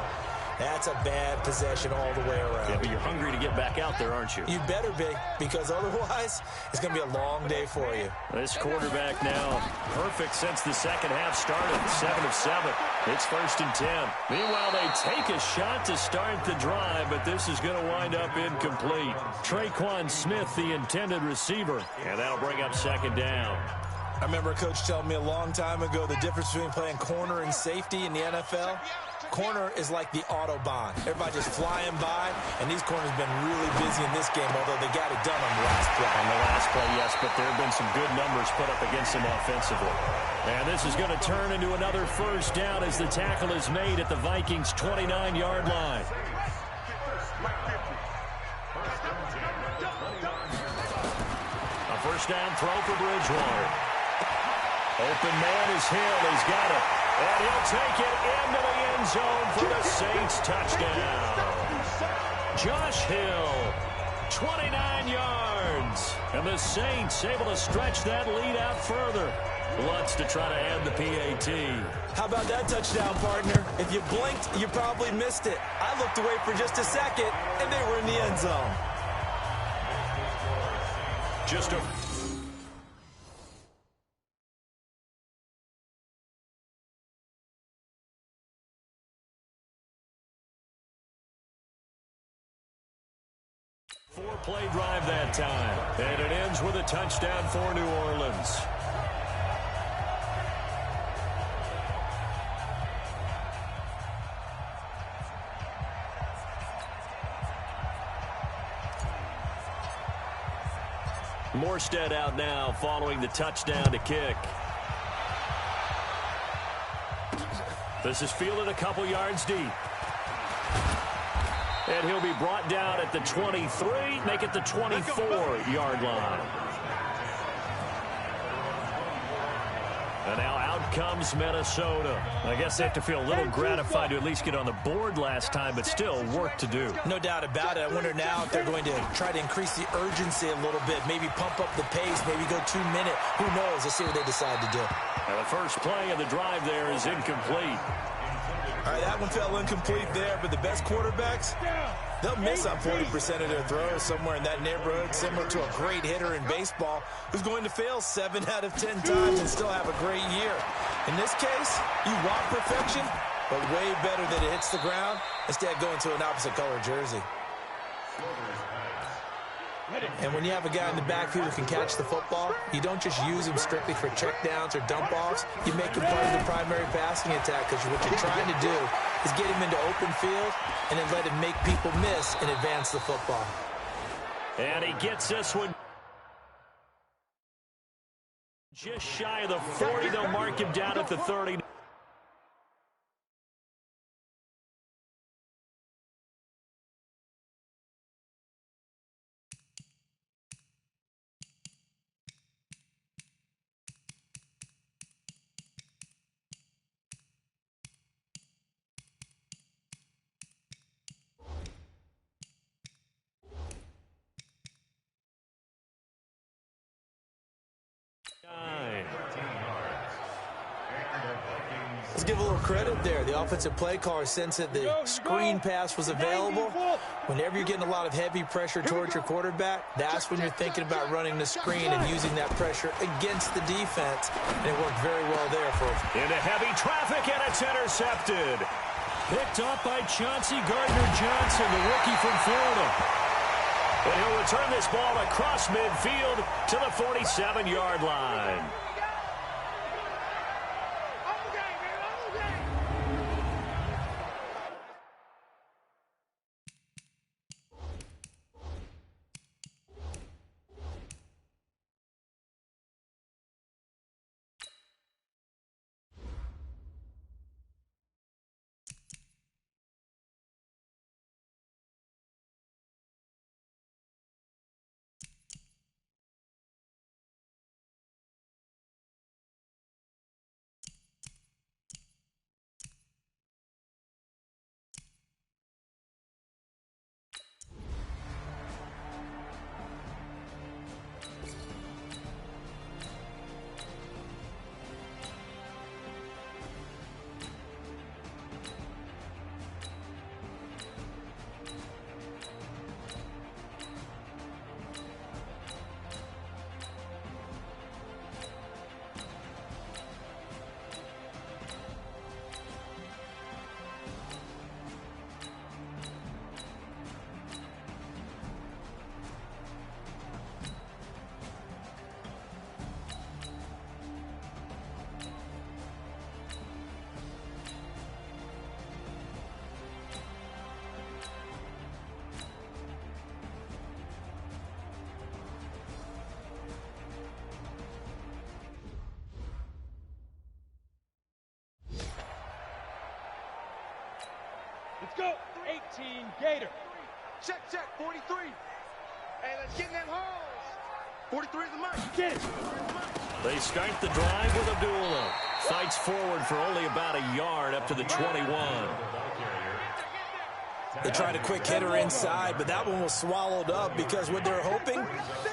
That's a bad possession all the way around. Yeah, but you're hungry to get back out there, aren't you? You better be, because otherwise it's going to be a long day for you. This quarterback now perfect since the second half started. 7 of 7. It's 1st and 10. Meanwhile, they take a shot to start the drive, but this is going to wind up incomplete. Traquan Smith, the intended receiver, and that'll bring up 2nd down. I remember a coach telling me a long time ago the difference between playing corner and safety in the NFL. Corner is like the Autobahn. Everybody just flying by, and these corners have been really busy in this game, although they got it done on the last play. On the last play, yes, but there have been some good numbers put up against them offensively. And this is going to turn into another 1st down as the tackle is made at the Vikings' 29-yard line. A 1st down throw for Bridgewater. Open man is Hill. He's got it. And he'll take it into the end zone for the Saints touchdown. Josh Hill, 29 yards. And the Saints able to stretch that lead out further. Wants to try to add the PAT. How about that touchdown, partner? If you blinked, you probably missed it. I looked away for just a second, and they were in the end zone. Just a... Four-play drive that time. And it ends with a touchdown for New Orleans. Morstead out now following the touchdown to kick. This is fielded a couple yards deep. And he'll be brought down at the 23, make it the 24-yard line. And now out comes Minnesota. I guess they have to feel a little gratified to at least get on the board last time, but still work to do. No doubt about it. I wonder now if they're going to try to increase the urgency a little bit, maybe pump up the pace, maybe go 2 minute. Who knows? Let's see what they decide to do. And the first play of the drive there is incomplete. All right, that one fell incomplete there, but the best quarterbacks, they'll miss on 40% of their throws, somewhere in that neighborhood, similar to a great hitter in baseball who's going to fail 7 out of 10 times and still have a great year. In this case, you want perfection, but way better that it hits the ground instead of going to an opposite color jersey. And when you have a guy in the backfield who can catch the football, you don't just use him strictly for checkdowns or dump-offs. You make him part of the primary passing attack, because what you're trying to do is get him into open field and then let him make people miss and advance the football. And he gets this one just shy of the 40. They'll mark him down at the 30. Let's give a little credit there. The offensive play caller sensed that the screen pass was available. Whenever you're getting a lot of heavy pressure towards your quarterback, that's when you're thinking about running the screen and using that pressure against the defense. And it worked very well there for him. Into heavy traffic, and it's intercepted. Picked up by Chauncey Gardner-Johnson, the rookie from Florida. And he'll return this ball across midfield to the 47-yard line. Let's go. 18, Gator. Check, 43. Hey, let's get in them holes. 43 is the mark. Get it. They start the drive with Abdullah. Fights forward for only about a yard up to the 21. They tried a quick hitter inside, but that one was swallowed up because what they're hoping,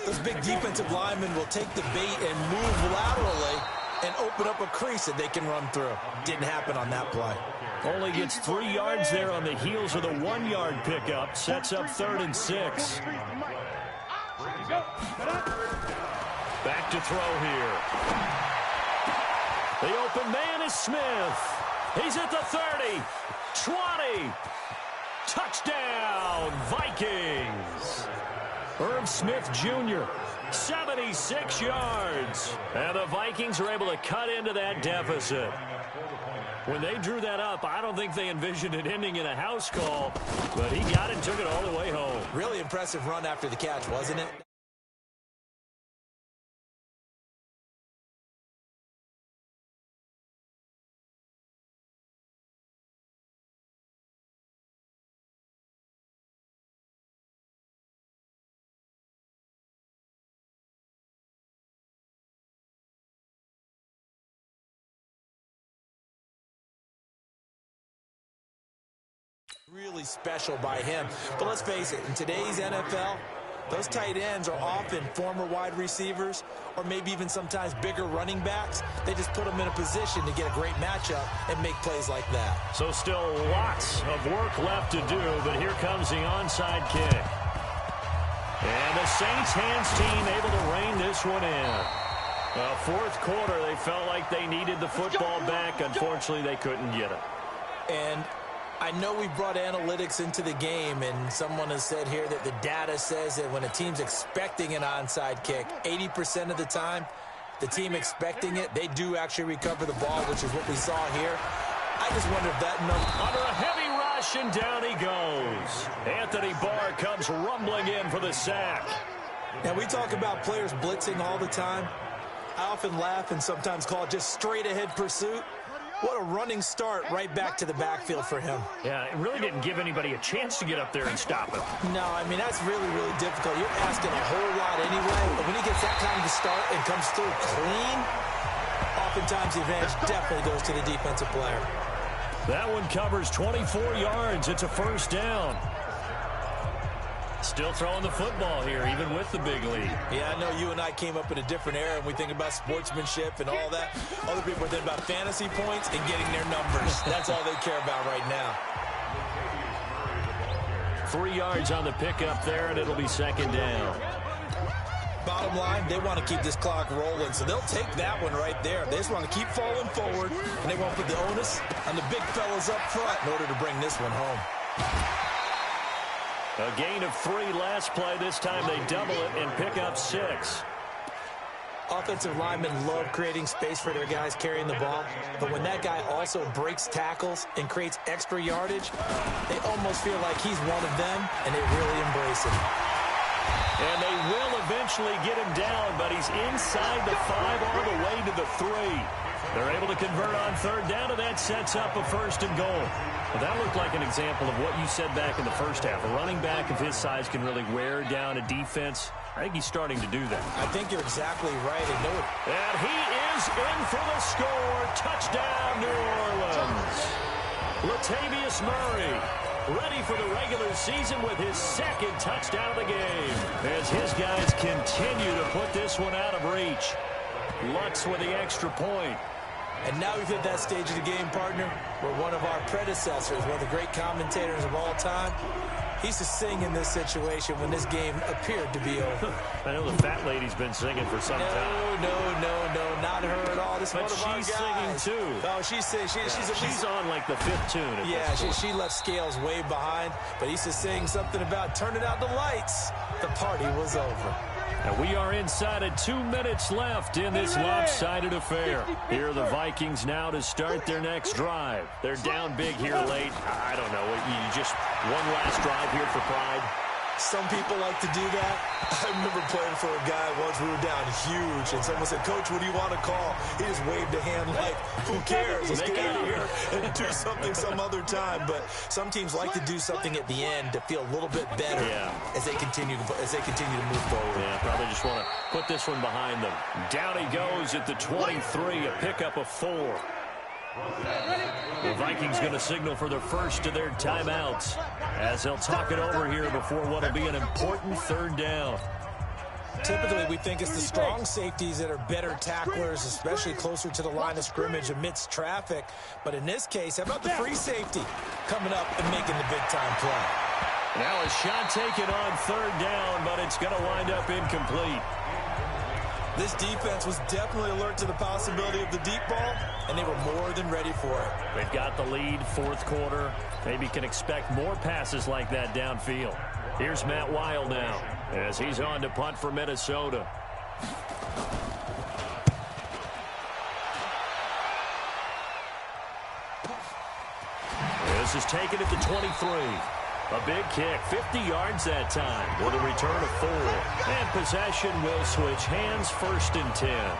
those big defensive linemen will take the bait and move laterally and open up a crease that they can run through. Didn't happen on that play. Only gets 3 yards there on the heels of the 1-yard pickup. Sets up 3rd and 6. Back to throw here. The open man is Smith. He's at the 30, 20. Touchdown, Vikings. Herb Smith Jr., 76 yards. And the Vikings are able to cut into that deficit. When they drew that up, I don't think they envisioned it ending in a house call, but he got it and took it all the way home. Really impressive run after the catch, wasn't it? Really special by him. But let's face it, in today's NFL, those tight ends are often former wide receivers or maybe even sometimes bigger running backs. They just put them in a position to get a great matchup and make plays like that. So still lots of work left to do, but here comes the onside kick. And the Saints hands team able to rein this one in. Fourth quarter, they felt like they needed the football back. Unfortunately, they couldn't get it. And I know we brought analytics into the game, and someone has said here that the data says that when a team's expecting an onside kick, 80% of the time, the team expecting it, they do actually recover the ball, which is what we saw here. I just wonder if that number... Under a heavy rush, and down he goes. Anthony Barr comes rumbling in for the sack. Now, we talk about players blitzing all the time. I often laugh and sometimes call it just straight-ahead pursuit. What a running start right back to the backfield for him. Yeah, it really didn't give anybody a chance to get up there and stop him. No, I mean, that's really, really difficult. You're asking a whole lot anyway, but when he gets that kind of a start and comes through clean, oftentimes the advantage definitely goes to the defensive player. That one covers 24 yards. It's a first down. Still throwing the football here, even with the big lead. Yeah, I know you and I came up in a different era, and we think about sportsmanship and all that. Other people are thinking about fantasy points and getting their numbers. That's all they care about right now. 3 yards on the pickup there, and it'll be second down. Bottom line, they want to keep this clock rolling, so they'll take that one right there. They just want to keep falling forward, and they want to put the onus on the big fellas up front in order to bring this one home. A gain of 3 last play. This time they double it and pick up 6. Offensive linemen love creating space for their guys carrying the ball, but when that guy also breaks tackles and creates extra yardage, they almost feel like he's one of them, and they really embrace him. And they will eventually get him down, but he's inside the 5 all the way to the 3. They're able to convert on third down, and that sets up a first and goal. Well, that looked like an example of what you said back in the first half. A running back of his size can really wear down a defense. I think he's starting to do that. I think you're exactly right. And he is in for the score. Touchdown, New Orleans. Latavius Murray, ready for the regular season with his second touchdown of the game, as his guys continue to put this one out of reach. Lutz with the extra point. And now we've hit that stage of the game, partner, where one of our predecessors, one of the great commentators of all time, he used to sing in this situation when this game appeared to be over. I know the fat lady's been singing for some time. No, not her at all. This but one of our guys. She's singing too. Oh, she's singing. She's on like the 5th tune. Yeah, she left Scales way behind, but he used to sing something about turning out the lights. The party was over. And we are inside of 2 minutes left in this lopsided affair. Here are the Vikings now to start their next drive. They're down big here late. I don't know. You just one last drive here for pride? Some people like to do that. I remember playing for a guy once. We were down huge, and someone said, "Coach, what do you want to call?" He just waved a hand like, "Who cares? Let's get out of here and do something some other time." But some teams like to do something at the end to feel a little bit better as they continue to move forward. Yeah, probably just want to put this one behind them. Down he goes at the 23, a pickup of 4. The Vikings going to signal for the first of their timeouts as they'll talk it over here before what will be an important third down. Typically, we think it's the strong safeties that are better tacklers, especially closer to the line of scrimmage amidst traffic. But in this case, how about the free safety coming up and making the big-time play? Now a shot taken on third down, but it's going to wind up incomplete. This defense was definitely alert to the possibility of the deep ball, and they were more than ready for it. They've got the lead, fourth quarter. Maybe can expect more passes like that downfield. Here's Matt Weil now as he's on to punt for Minnesota. This is taken at the 23. A big kick, 50 yards that time with a return of 4. And possession will switch hands, 1st and 10.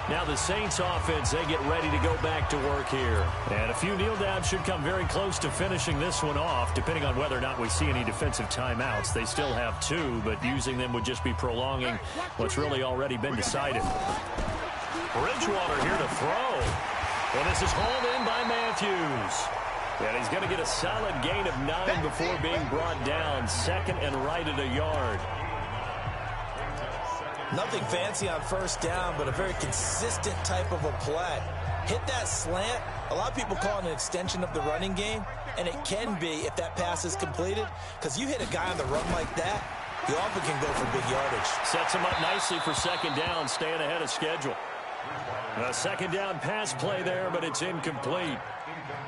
Now the Saints offense, they get ready to go back to work here. And a few kneel downs should come very close to finishing this one off, depending on whether or not we see any defensive timeouts. They still have 2, but using them would just be prolonging what's really already been decided. Bridgewater here to throw. And this is hauled in by Matthews. And he's going to get a solid gain of 9 before being brought down. 2nd and right at a yard. Nothing fancy on first down, but a very consistent type of a play. Hit that slant. A lot of people call it an extension of the running game, and it can be if that pass is completed, because you hit a guy on the run like that, you often can go for big yardage. Sets him up nicely for 2nd down, staying ahead of schedule. A 2nd down pass play there, but it's incomplete.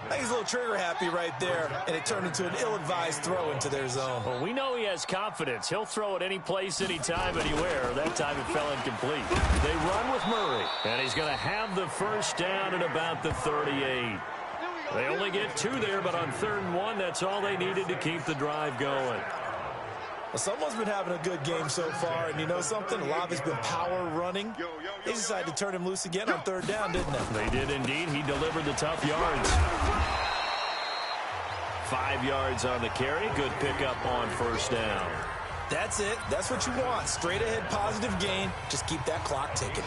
I think he's a little trigger happy right there, and it turned into an ill-advised throw into their zone. Well, we know he has confidence. He'll throw it any place, anytime, anywhere. That time it fell incomplete. They run with Murray, and he's going to have the first down at about the 38. They only get 2 there, but on 3rd and 1, that's all they needed to keep the drive going. Well, someone's been having a good game so far, and you know something? A lot of it's been power running. They decided to turn him loose again on 3rd down, didn't they? They did indeed. He delivered the tough yards. 5 yards on the carry. Good pickup on 1st down. That's it. That's what you want. Straight ahead, positive gain. Just keep that clock ticking.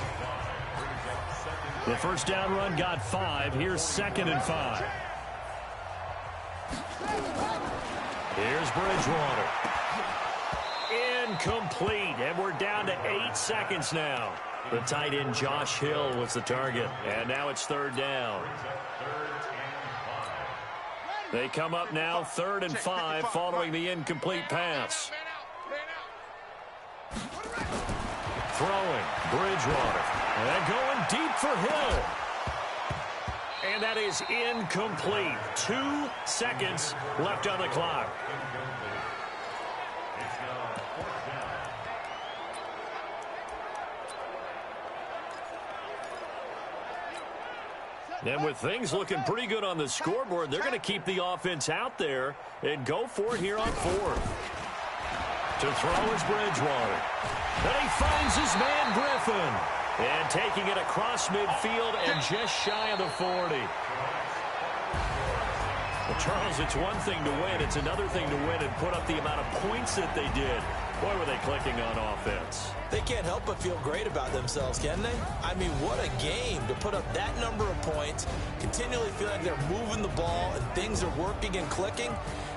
The 1st down run got 5. Here's 2nd and 5. Here's Bridgewater. Incomplete, and we're down to 8 seconds now. The tight end Josh Hill was the target, and now it's 3rd down. They come up now 3rd and 5 following the incomplete pass. Throwing, Bridgewater, and going deep for Hill. And that is incomplete. 2 seconds left on the clock. And with things looking pretty good on the scoreboard, they're going to keep the offense out there and go for it here on 4th. To throw is Bridgewater. And he finds his man Griffin. And taking it across midfield and just shy of the 40. Well, Charles, it's one thing to win. It's another thing to win and put up the amount of points that they did. Boy, were they clicking on offense. They can't help but feel great about themselves, can they? I mean, what a game to put up that number of points, continually feel like they're moving the ball and things are working and clicking.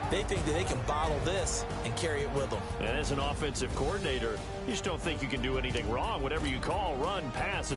They think that they can bottle this and carry it with them. And as an offensive coordinator, you just don't think you can do anything wrong. Whatever you call, run, pass.